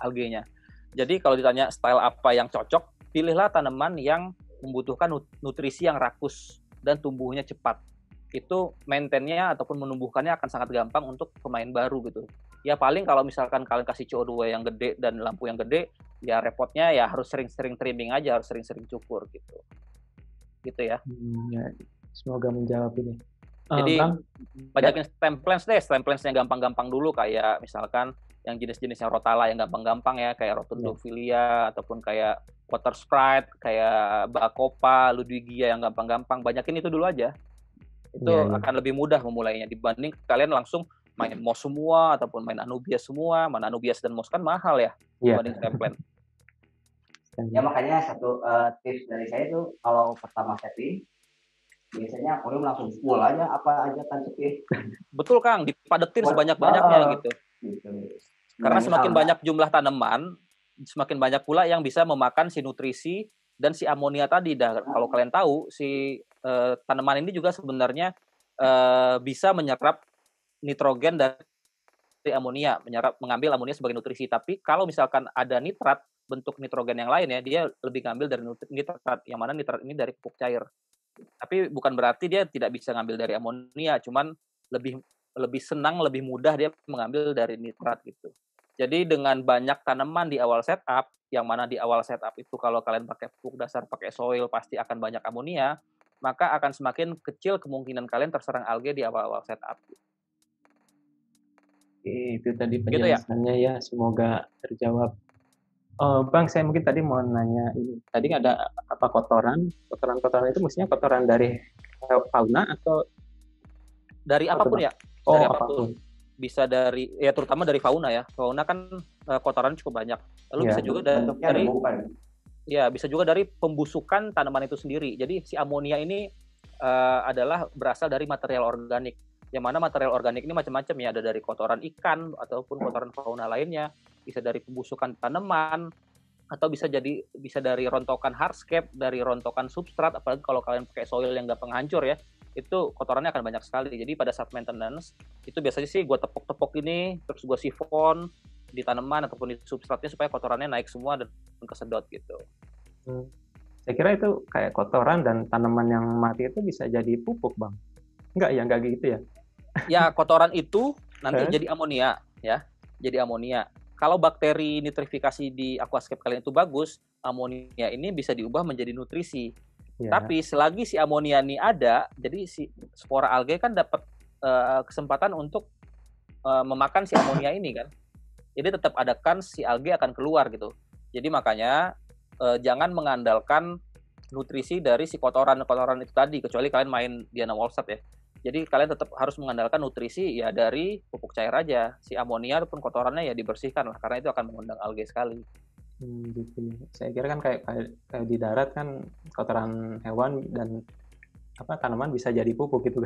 algenya. Jadi kalau ditanya style apa yang cocok, pilihlah tanaman yang membutuhkan nutrisi yang rakus dan tumbuhnya cepat. Itu maintain-nya ataupun menumbuhkannya akan sangat gampang untuk pemain baru gitu. Ya paling kalau misalkan kalian kasih CO2 yang gede dan lampu yang gede, ya repotnya ya harus sering-sering trimming aja, harus sering-sering cukur gitu. Gitu ya. Ya, semoga menjawab ini. Jadi Bang, banyakin stem plants deh, stem plants-nya gampang-gampang dulu kayak misalkan yang jenis-jenis yang rotala yang gampang-gampang ya, kayak Rotundophilia ataupun kayak Water Sprite, kayak Bacopa, Ludwigia yang gampang-gampang. Banyakin itu dulu aja. Itu akan lebih mudah memulainya dibanding kalian langsung main moss semua ataupun main Anubias semua. Mana Anubias dan moss kan mahal ya dibanding stem plant. Ya makanya satu tips dari saya tuh kalau pertama setting biasanya akuarium langsung full aja apa aja kan setting. Betul Kang, dipadetin sebanyak-banyaknya gitu. Karena semakin banyak jumlah tanaman, semakin banyak pula yang bisa memakan si nutrisi dan si amonia tadi. Kalau kalian tahu si tanaman ini juga sebenarnya bisa menyerap nitrogen dari amonia, mengambil amonia sebagai nutrisi. Tapi kalau misalkan ada nitrat bentuk nitrogen yang lain ya, dia lebih ngambil dari nitrat, yang mana nitrat ini dari pupuk cair. Tapi bukan berarti dia tidak bisa ngambil dari amonia, cuman lebih senang, lebih mudah dia mengambil dari nitrat gitu. Jadi dengan banyak tanaman di awal setup, yang mana di awal setup itu kalau kalian pakai pupuk dasar, pakai soil pasti akan banyak amonia, maka akan semakin kecil kemungkinan kalian terserang algae di awal-awal setup. Itu tadi penjelasannya ya, semoga terjawab. Bang, saya mungkin tadi mau nanya ini. Tadi ada apa kotoran itu maksudnya kotoran dari fauna atau dari apapun ya? Dari apapun. Bisa dari ya terutama dari fauna ya. Fauna kan kotoran cukup banyak. Lalu bisa juga bisa juga dari pembusukan tanaman itu sendiri. Jadi si amonia ini adalah berasal dari material organik. Yang mana material organik ini macam-macam ya, ada dari kotoran ikan ataupun kotoran fauna lainnya, bisa dari pembusukan tanaman, atau bisa dari rontokan hardscape, dari rontokan substrat, apalagi kalau kalian pakai soil yang gampang hancur ya, itu kotorannya akan banyak sekali. Jadi pada saat maintenance, itu biasanya sih gue tepok-tepok ini, terus gue sifon di tanaman ataupun di substratnya supaya kotorannya naik semua dan kesedot gitu. Saya kira itu kayak kotoran dan tanaman yang mati itu bisa jadi pupuk, Bang. Enggak gitu ya? Ya, kotoran itu nanti jadi amonia ya. Jadi amonia. Kalau bakteri nitrifikasi di aquascape kalian itu bagus, amonia ini bisa diubah menjadi nutrisi. Ya. Tapi selagi si amonia ini ada, jadi si spora algae kan dapat kesempatan untuk memakan si amonia ini kan. Jadi tetap adakan si algae akan keluar gitu. Jadi makanya jangan mengandalkan nutrisi dari si kotoran itu tadi, kecuali kalian main Diana Wallstad ya. Jadi kalian tetap harus mengandalkan nutrisi ya dari pupuk cair aja. Si amonia ataupun kotorannya ya dibersihkan lah, karena itu akan mengundang algae sekali. Gitu. Saya kira kan kayak di darat kan kotoran hewan dan tanaman bisa jadi pupuk gitu.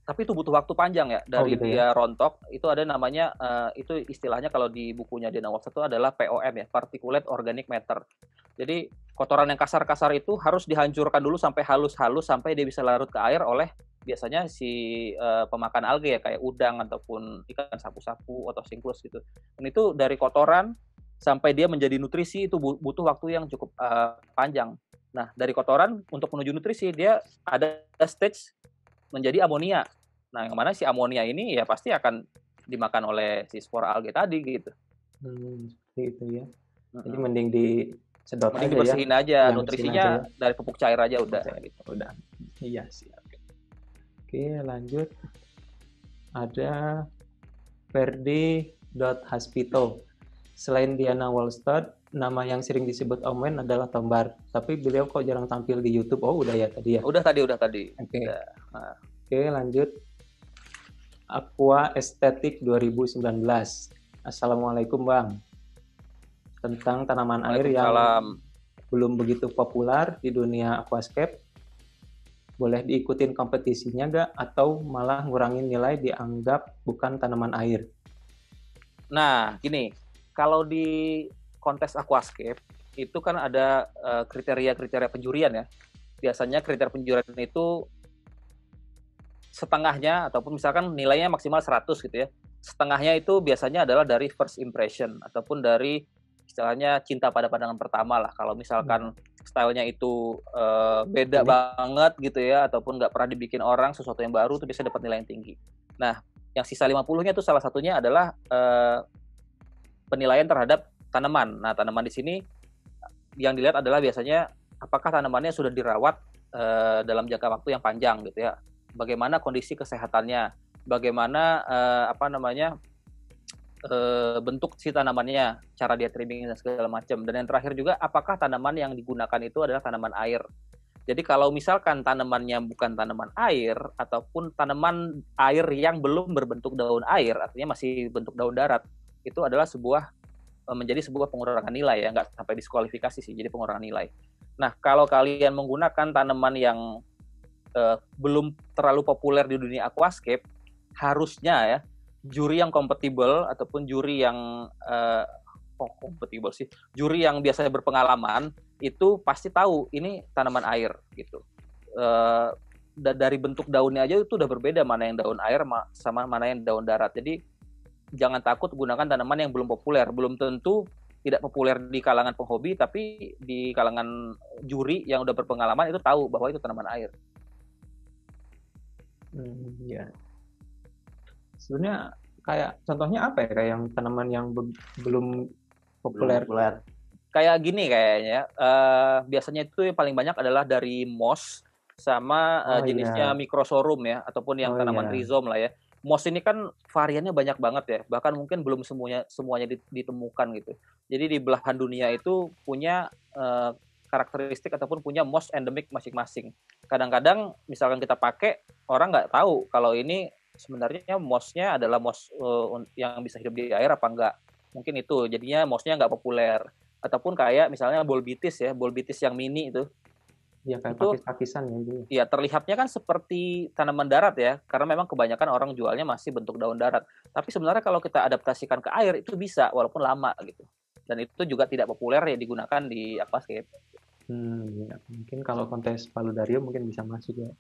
Tapi itu butuh waktu panjang ya dari gitu dia ya? Rontok. Itu ada namanya itu istilahnya kalau di bukunya Diana Wallstad itu adalah POM ya, Particulate Organic Matter. Jadi kotoran yang kasar-kasar itu harus dihancurkan dulu sampai halus-halus sampai dia bisa larut ke air oleh biasanya si pemakan algae ya, kayak udang ataupun ikan sapu-sapu atau singklus gitu. Dan itu dari kotoran sampai dia menjadi nutrisi itu butuh waktu yang cukup panjang. Nah, dari kotoran untuk menuju nutrisi dia ada stage menjadi amonia. Nah, yang mana si amonia ini ya pasti akan dimakan oleh si spora algae tadi gitu. Seperti itu ya. Jadi mending disedot aja ya. Dibersihin aja, nutrisinya aja. Dari pupuk cair aja udah gitu. Udah. Iya, siap. Oke, lanjut. Ada Ferdi.Haspito. Selain Diana Wallstad, nama yang sering disebut Om Wen adalah Tombar, tapi beliau kok jarang tampil di YouTube. Oh, udah ya tadi ya. Udah tadi. Oke. Udah. Nah, Oke, lanjut. Aqua Estetik 2019. Assalamualaikum Bang. Tentang tanaman air yang Waalaikumsalam. belum begitu populer di dunia aquascape. Boleh diikutin kompetisinya nggak? Atau malah ngurangin nilai dianggap bukan tanaman air? Nah, gini, kalau di kontes aquascape itu kan ada kriteria-kriteria penjurian ya. Biasanya kriteria penjurian itu setengahnya, ataupun misalkan nilainya maksimal 100 gitu ya. Setengahnya itu biasanya adalah dari first impression, ataupun dari istilahnya cinta pada pandangan pertama lah. Kalau misalkan stylenya itu beda banget gitu ya, ataupun nggak pernah dibikin orang, sesuatu yang baru, itu bisa dapat nilai yang tinggi. Nah, yang sisa 50-nya itu salah satunya adalah penilaian terhadap tanaman. Nah, tanaman di sini yang dilihat adalah biasanya apakah tanamannya sudah dirawat dalam jangka waktu yang panjang gitu ya. Bagaimana kondisi kesehatannya, bagaimana bentuk si tanamannya, cara dia trimming dan segala macam. Dan yang terakhir juga, apakah tanaman yang digunakan itu adalah tanaman air. Jadi kalau misalkan tanamannya bukan tanaman air, ataupun tanaman air yang belum berbentuk daun air, artinya masih bentuk daun darat, itu adalah menjadi sebuah pengurangan nilai ya, nggak sampai diskualifikasi sih, jadi pengurangan nilai. Nah, kalau kalian menggunakan tanaman yang belum terlalu populer di dunia aquascape, harusnya ya juri yang kompatibel ataupun juri yang kompatibel sih, juri yang biasanya berpengalaman itu pasti tahu ini tanaman air gitu. Dari bentuk daunnya aja itu udah berbeda, mana yang daun air sama mana yang daun darat. Jadi jangan takut gunakan tanaman yang belum populer, belum tentu tidak populer di kalangan penghobi, tapi di kalangan juri yang udah berpengalaman itu tahu bahwa itu tanaman air. Ya. Sebenarnya kayak contohnya apa ya, kayak yang tanaman yang belum populer. Kayak gini kayaknya, biasanya itu yang paling banyak adalah dari moss sama jenisnya microsorghum ya, ataupun yang tanaman rhizome lah ya. Moss ini kan variannya banyak banget ya, bahkan mungkin belum semuanya ditemukan gitu. Jadi di belahan dunia itu punya karakteristik ataupun punya moss endemik masing-masing. Kadang-kadang misalkan kita pakai, orang nggak tahu kalau ini sebenarnya mossnya adalah moss yang bisa hidup di air apa enggak. Mungkin itu jadinya mossnya nggak populer. Ataupun kayak misalnya bolbitis yang mini itu. Ya, kayak pakis-pakisan ya. Iya, terlihatnya kan seperti tanaman darat ya, karena memang kebanyakan orang jualnya masih bentuk daun darat. Tapi sebenarnya kalau kita adaptasikan ke air itu bisa, walaupun lama gitu. Dan itu juga tidak populer ya digunakan di aquascape. Ya, mungkin kalau kontes paludarium mungkin bisa masuk ya.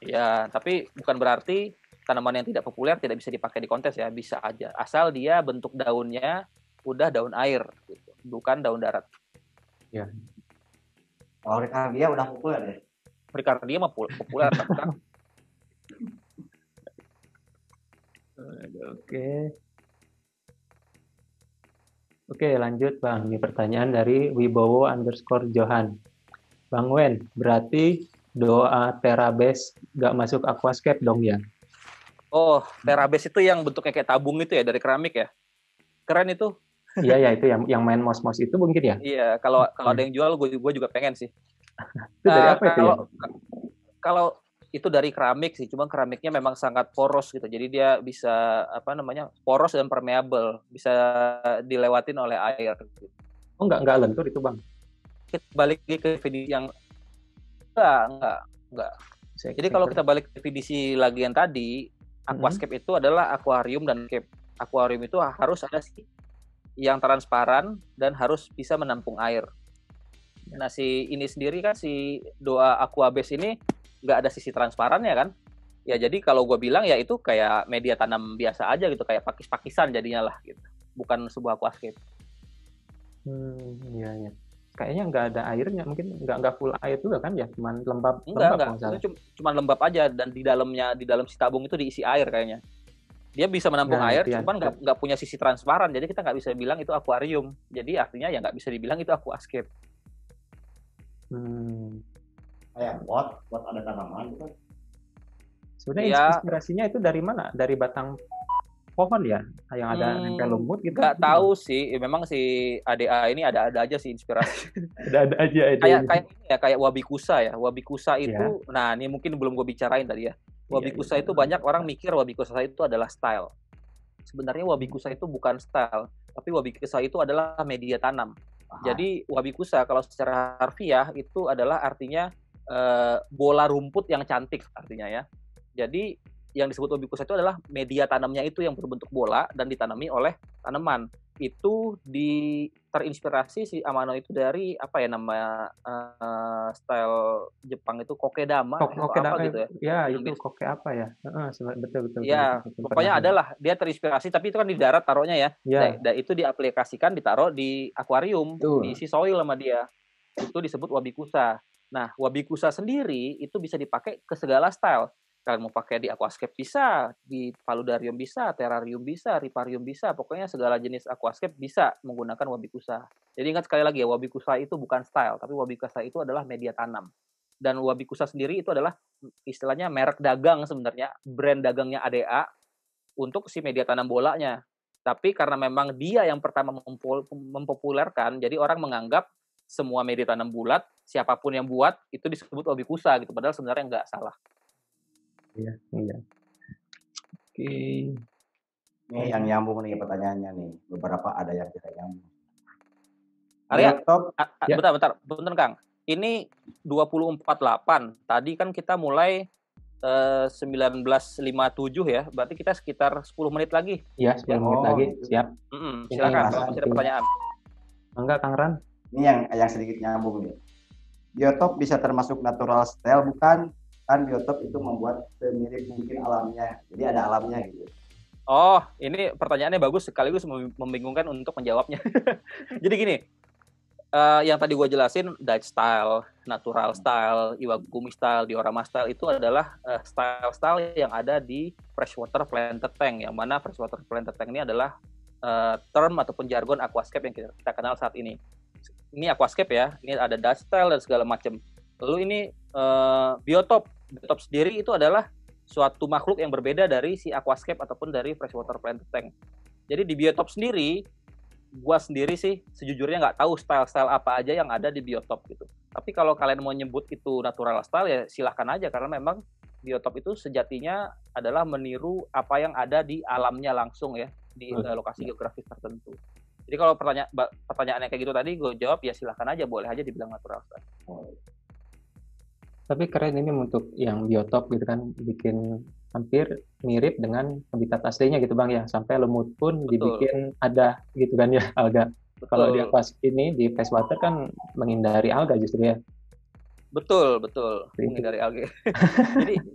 Ya, tapi bukan berarti tanaman yang tidak populer tidak bisa dipakai di kontes ya, bisa aja. Asal dia bentuk daunnya udah daun air, gitu. Bukan daun darat. Ya. Kalau Ricardia udah populer ya? Ricardia mah populer kan? Oke, lanjut Bang. Ini pertanyaan dari Wibowo_Johan. Bang Wen, berarti doa Terabes nggak masuk aquascape dong ya? Oh, Terabes itu yang bentuknya kayak tabung itu ya, dari keramik ya? Keren itu. Iya, itu yang main mos-mos itu mungkin ya? Iya, kalau ada yang jual, gue juga pengen sih. Itu dari apa itu ya? Kalau itu dari keramik sih, cuma keramiknya memang sangat poros gitu. Jadi dia bisa poros dan permeable, bisa dilewatin oleh air. Gitu. Oh, nggak lentur itu Bang? Kita balik ke definisi yang enggak. Jadi kalau kita balik ke definisi lagi yang tadi, aquascape itu adalah akuarium dan cape. Akuarium itu harus ada sih yang transparan dan harus bisa menampung air. Nah, si ini sendiri kan, si doa aquabase ini nggak ada sisi transparannya kan? Ya jadi kalau gue bilang ya itu kayak media tanam biasa aja gitu, kayak pakis-pakisan jadinya lah gitu. Bukan sebuah aquascape. Iya. Kayaknya nggak ada airnya, mungkin nggak full air juga kan ya, cuma lembab. Enggak. Itu cuma lembab aja, dan di dalam si tabung itu diisi air kayaknya. Dia bisa menampung air, cuman nggak punya sisi transparan, jadi kita nggak bisa bilang itu akuarium. Jadi artinya ya nggak bisa dibilang itu aquascape. Kayak pot ada tanaman gitu. Sebenarnya inspirasinya itu dari mana? Dari batang pohon ya, yang ada nempel lumut gitu. Nggak tahu sih, memang si ADA ini ada-ada aja sih inspirasi. Ada aja kayak ini ya, kayak wabikusa ya. Wabikusa itu, Ya. nah ini mungkin belum gue bicarain tadi ya. Wabikusa itu banyak orang mikir wabikusa itu adalah style. Sebenarnya wabikusa itu bukan style, tapi wabikusa itu adalah media tanam. Jadi wabikusa kalau secara harfiah itu adalah artinya bola rumput yang cantik artinya ya. Jadi yang disebut wabikusa itu adalah media tanamnya itu yang berbentuk bola dan ditanami oleh tanaman. Itu terinspirasi si Amano itu dari apa ya nama style Jepang itu kokedama atau apa gitu ya. Ya, itu koke apa ya? Betul. Ya, pokoknya adalah dia terinspirasi, tapi itu kan di darat taruhnya ya. Ya. Dan itu diaplikasikan, ditaruh di akuarium, Betul. diisi soil sama dia. Itu disebut wabikusa. Nah, wabikusa sendiri itu bisa dipakai ke segala style. Kalian mau pakai di aquascape bisa, di paludarium bisa, terrarium bisa, riparium bisa, pokoknya segala jenis aquascape bisa menggunakan wabikusa. Jadi ingat sekali lagi ya, wabikusa itu bukan style, tapi wabikusa itu adalah media tanam. Dan wabikusa sendiri itu adalah istilahnya merek dagang sebenarnya, brand dagangnya ADA untuk si media tanam bolanya. Tapi karena memang dia yang pertama mempopulerkan, jadi orang menganggap semua media tanam bulat, siapapun yang buat, itu disebut wabikusa gitu, padahal sebenarnya nggak salah. Iya. Oke. Ini yang nyambung nih pertanyaannya nih. Beberapa ada yang tidak nyambung. Arya, ya. bentar Kang. Ini 24.8. Tadi kan kita mulai 19.57 ya. Berarti kita sekitar 10 menit lagi. Iya, 10 menit lagi. Siap. Silakan kalau masih ada pertanyaan. Enggak, Kang Ran? Ini yang sedikit nyambung nih. Biotop bisa termasuk natural style bukan? Kan biotop itu membuat semirip mungkin alamnya. Jadi ada alamnya gitu. Oh, ini pertanyaannya bagus, sekaligus membingungkan untuk menjawabnya. Jadi gini, yang tadi gue jelasin, Dutch style, natural style, Iwagumi style, diorama style itu adalah style-style yang ada di freshwater planted tank, yang mana freshwater planted tank ini adalah term ataupun jargon aquascape yang kita kenal saat ini. Ini aquascape ya, ini ada Dutch style dan segala macam. Lalu ini biotop sendiri itu adalah suatu makhluk yang berbeda dari si aquascape ataupun dari freshwater planted tank. Jadi di biotop sendiri, gua sendiri sih sejujurnya nggak tahu style-style apa aja yang ada di biotop gitu. Tapi kalau kalian mau nyebut itu natural style ya silahkan aja, karena memang biotop itu sejatinya adalah meniru apa yang ada di alamnya langsung ya, di lokasi geografis tertentu. Jadi kalau pertanyaannya kayak gitu tadi gue jawab ya silahkan aja, boleh aja dibilang natural style. Tapi keren ini untuk yang biotop gitu kan, bikin hampir mirip dengan habitat aslinya gitu Bang ya, sampai lumut pun dibikin ada gitu kan ya, alga. Kalau di aquascape ini di freshwater kan menghindari alga justru ya. Betul, menghindari alga.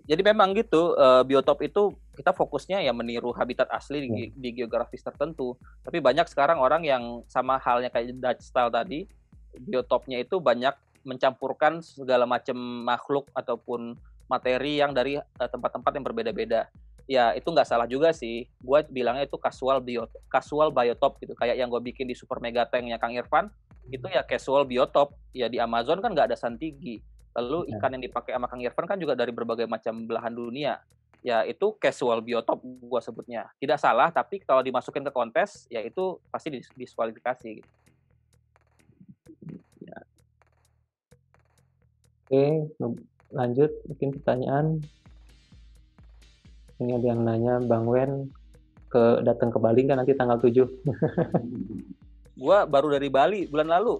jadi memang gitu, biotop itu kita fokusnya ya meniru habitat asli di geografis tertentu. Tapi banyak sekarang orang yang sama halnya kayak Dutch style tadi, biotopnya itu banyak mencampurkan segala macam makhluk ataupun materi yang dari tempat-tempat yang berbeda-beda. Ya itu nggak salah juga sih. Gue bilangnya itu casual biotop gitu. Kayak yang gue bikin di Super Mega Tank-nya Kang Irfan, itu ya casual biotop. Ya di Amazon kan nggak ada santigi. Lalu ikan yang dipakai sama Kang Irfan kan juga dari berbagai macam belahan dunia. Ya itu casual biotop gue sebutnya. Tidak salah, tapi kalau dimasukin ke kontes, ya itu pasti diskualifikasi gitu. Oke, lanjut mungkin pertanyaan. Ini ada yang nanya, Bang Wen datang ke Bali kan nanti tanggal 7? Gua baru dari Bali bulan lalu.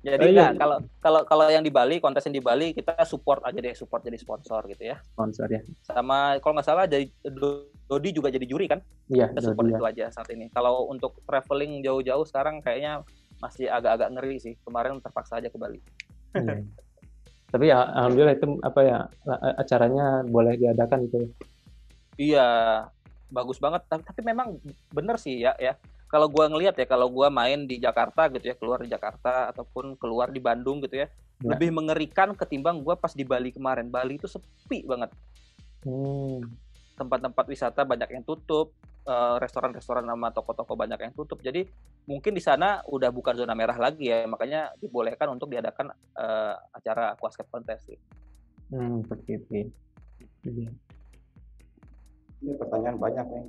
Jadi enggak, kalau yang di Bali, kontes yang di Bali kita support aja deh, support jadi sponsor gitu ya. Sponsor ya. Sama kalau nggak salah jadi Dodi juga jadi juri kan? Iya, kita support itu aja saat ini. Kalau untuk traveling jauh-jauh sekarang kayaknya masih agak-agak ngeri sih. Kemarin terpaksa aja ke Bali. Iya. Tapi ya alhamdulillah itu apa ya, acaranya boleh diadakan gitu ya. Iya, bagus banget. Tapi memang bener sih ya. Kalau gue ngelihat ya, kalau gue main di Jakarta gitu ya, keluar di Jakarta ataupun keluar di Bandung gitu ya, lebih mengerikan ketimbang gue pas di Bali kemarin. Bali itu sepi banget. Tempat-tempat wisata banyak yang tutup, restoran-restoran sama toko-toko banyak yang tutup. Jadi mungkin di sana udah bukan zona merah lagi ya, makanya dibolehkan untuk diadakan acara aquascape contest. Seperti itu. Ini pertanyaan banyak nih.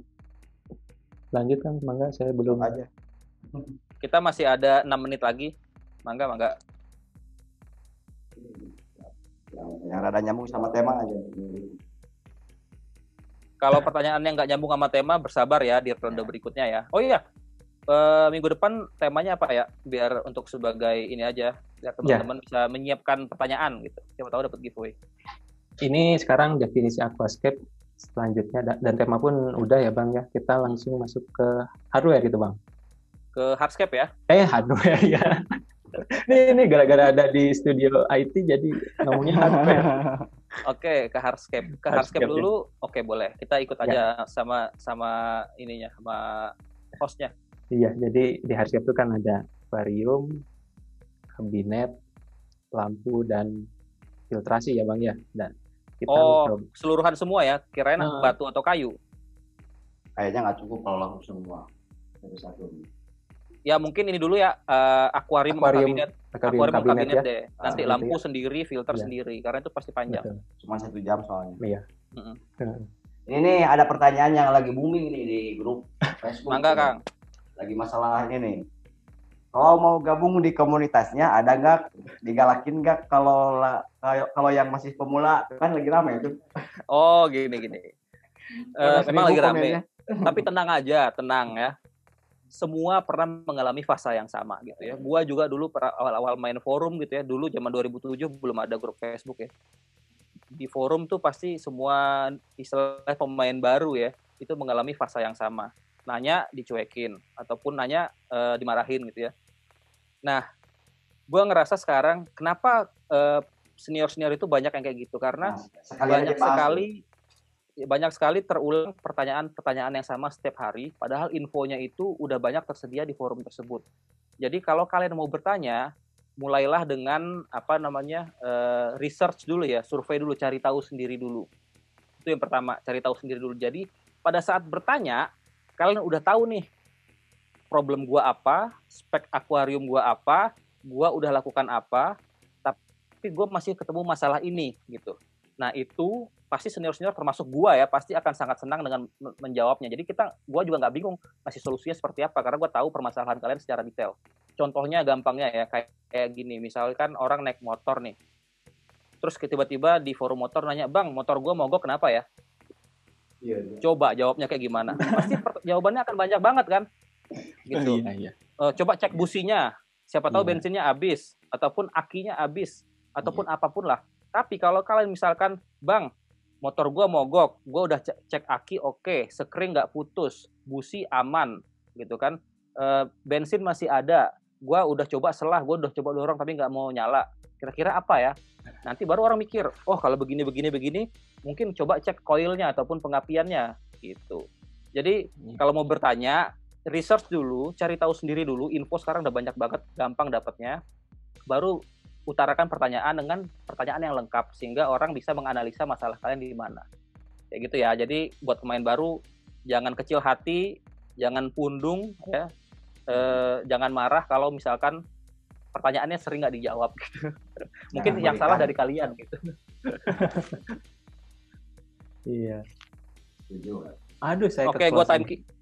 Lanjut Kang, mangga saya belum aja. Kita masih ada 6 menit lagi. Mangga. Yang rada nyambung sama tema aja. Kalau pertanyaan yang nggak nyambung sama tema, bersabar ya di ronde berikutnya ya. Oh iya, minggu depan temanya apa ya? Biar untuk sebagai ini aja, biar teman-teman bisa menyiapkan pertanyaan gitu. Siapa tahu dapat giveaway. Ini sekarang definisi aquascape selanjutnya dan tema pun udah ya Bang ya. Kita langsung masuk ke hardware gitu Bang. Ke hardscape ya? Hardware ya. Ini gara-gara ada di studio IT jadi ngomongnya hardware. Oke, ke hardscape. Ke hardscape dulu. Ya. Oke, boleh. Kita ikut aja sama ininya, sama hostnya. Iya, jadi di hardscape itu kan ada aquarium, kabinet, lampu dan filtrasi ya Bang ya. Dan kita keseluruhan semua ya? Kirain batu atau kayu? Kayaknya nggak cukup kalau lampu semua. Dari satu. Ya mungkin ini dulu ya, aquarium kabinet deh. Nanti lampu ya. Sendiri, filter sendiri, karena itu pasti panjang. Betul. Cuma 1 jam soalnya. Iya. Ini ada pertanyaan yang lagi booming nih di grup Facebook. Mangga Kang. Lagi masalah ini nih. Kalau mau gabung di komunitasnya, ada nggak digalakin nggak kalau yang masih pemula kan lagi rame itu? Oh gini. Memang lagi rame. Tapi tenang aja, tenang ya. Semua pernah mengalami fase yang sama gitu ya. Gua juga dulu awal-awal main forum gitu ya. Dulu zaman 2007 belum ada grup Facebook ya. Di forum tuh pasti semua istilah pemain baru ya, itu mengalami fase yang sama. Nanya dicuekin ataupun nanya dimarahin gitu ya. Nah, gua ngerasa sekarang kenapa senior-senior itu banyak yang kayak gitu karena banyak sekali terulang pertanyaan yang sama setiap hari, padahal infonya itu udah banyak tersedia di forum tersebut. Jadi kalau kalian mau bertanya, mulailah dengan research dulu ya, survei dulu, cari tahu sendiri dulu. Itu yang pertama, cari tahu sendiri dulu. Jadi pada saat bertanya, kalian udah tahu nih problem gua apa, spek akuarium gua apa, gua udah lakukan apa, tapi gua masih ketemu masalah ini gitu. Nah itu pasti senior-senior termasuk gua ya pasti akan sangat senang dengan menjawabnya. Jadi gua juga nggak bingung kasih solusinya seperti apa karena gua tahu permasalahan kalian secara detail. Contohnya gampangnya ya kayak gini, misalkan orang naik motor nih, terus tiba-tiba di forum motor nanya, Bang motor gua mogok kenapa ya? Iya. Coba jawabnya kayak gimana? Pasti jawabannya akan banyak banget kan? Gitu. Iya. Coba cek businya, siapa tahu bensinnya habis ataupun akinya habis ataupun apapun lah. Tapi kalau kalian misalkan, Bang, motor gue mogok, gue udah cek aki oke, sekring nggak putus, busi aman, gitu kan, bensin masih ada, gue udah coba selah, gue udah coba dorong tapi nggak mau nyala, kira-kira apa ya? Nanti baru orang mikir, oh kalau begini, mungkin coba cek koilnya ataupun pengapiannya, gitu. Jadi kalau mau bertanya, research dulu, cari tahu sendiri dulu, info sekarang udah banyak banget, gampang dapatnya, baru utarakan pertanyaan dengan pertanyaan yang lengkap sehingga orang bisa menganalisa masalah kalian di mana. Kayak gitu ya. Jadi buat pemain baru jangan kecil hati, jangan pundung ya. Jangan marah kalau misalkan pertanyaannya sering nggak dijawab gitu. Mungkin yang salah dari kalian gitu. Iya. Aduh, saya Oke,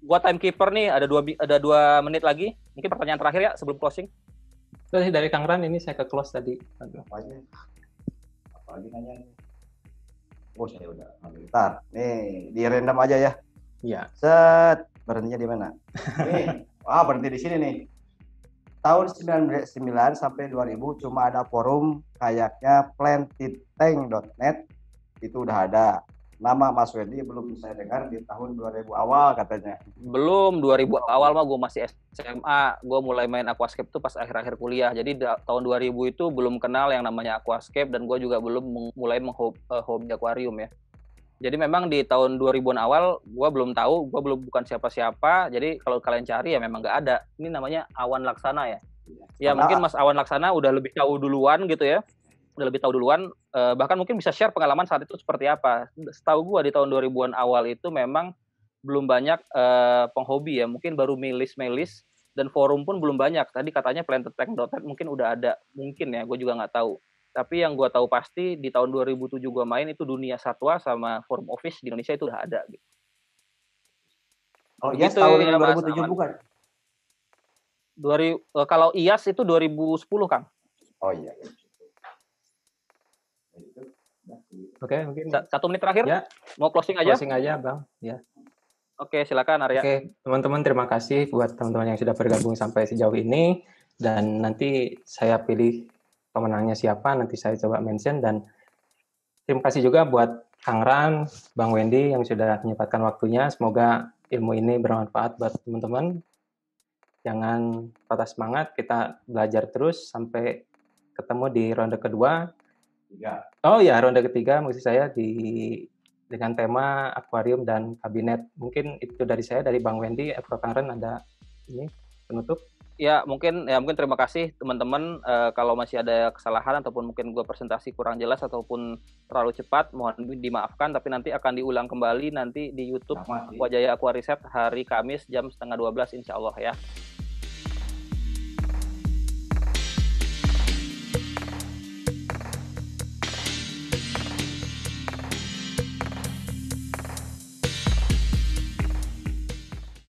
gua timekeeper nih, ada 2 menit lagi. Mungkin pertanyaan terakhir ya sebelum closing. Terus dari Kang Ran ini saya ke close tadi. Apalagi nanya. Oh, saya udah. Bentar. Nih, di random aja ya. Iya. Set, berhentinya di mana? Nih, berhenti di sini nih. Tahun 99 sampai 2000 cuma ada forum kayaknya plantedtank.net itu udah ada. Nama Mas Wedi belum saya dengar di tahun 2000 awal katanya. Belum, 2000 awal mah gue masih SMA. Gue mulai main aquascape tuh pas akhir-akhir kuliah. Jadi tahun 2000 itu belum kenal yang namanya aquascape dan gue juga belum mulai hobi akuarium ya. Jadi memang di tahun 2000-an awal gue belum tahu, gue bukan siapa-siapa. Jadi kalau kalian cari ya memang nggak ada. Ini namanya Awan Laksana ya. Ya mungkin Mas Awan Laksana udah lebih tahu duluan gitu ya. Bahkan mungkin bisa share pengalaman saat itu seperti apa. Setahu gue di tahun 2000-an awal itu memang belum banyak penghobi ya, mungkin baru melis dan forum pun belum banyak. Tadi katanya plantedtank.net mungkin udah ada, mungkin ya, gue juga nggak tahu. Tapi yang gue tahu pasti di tahun 2007 gue main itu Dunia Satwa sama Forum Office di Indonesia itu udah ada gitu. Oh iya, Begitu tahun ya Mas 2007 Aman. bukan? Kalau IAS itu 2010 Kang. Oh iya. Oke, mungkin 1 menit terakhir, ya mau closing aja? closing aja Bang. Ya. Oke, silakan Arya. Oke, teman-teman terima kasih buat teman-teman yang sudah bergabung sampai sejauh ini. Dan nanti saya pilih pemenangnya siapa, nanti saya coba mention. Dan terima kasih juga buat Kang Ran, Bang Wendy yang sudah menyempatkan waktunya. Semoga ilmu ini bermanfaat buat teman-teman. Jangan patah semangat, kita belajar terus sampai ketemu di ronde kedua. Oh ya, ronde ketiga maksud saya dengan tema akuarium dan kabinet. Mungkin itu dari saya, dari Bang Wendy. Atau Kang Ran ada ini penutup? Ya mungkin terima kasih teman-teman. Kalau masih ada kesalahan ataupun mungkin gue presentasi kurang jelas ataupun terlalu cepat, mohon dimaafkan. Tapi nanti akan diulang kembali nanti di YouTube Aquajaya Aquariset hari Kamis jam 11:30 insya Allah ya.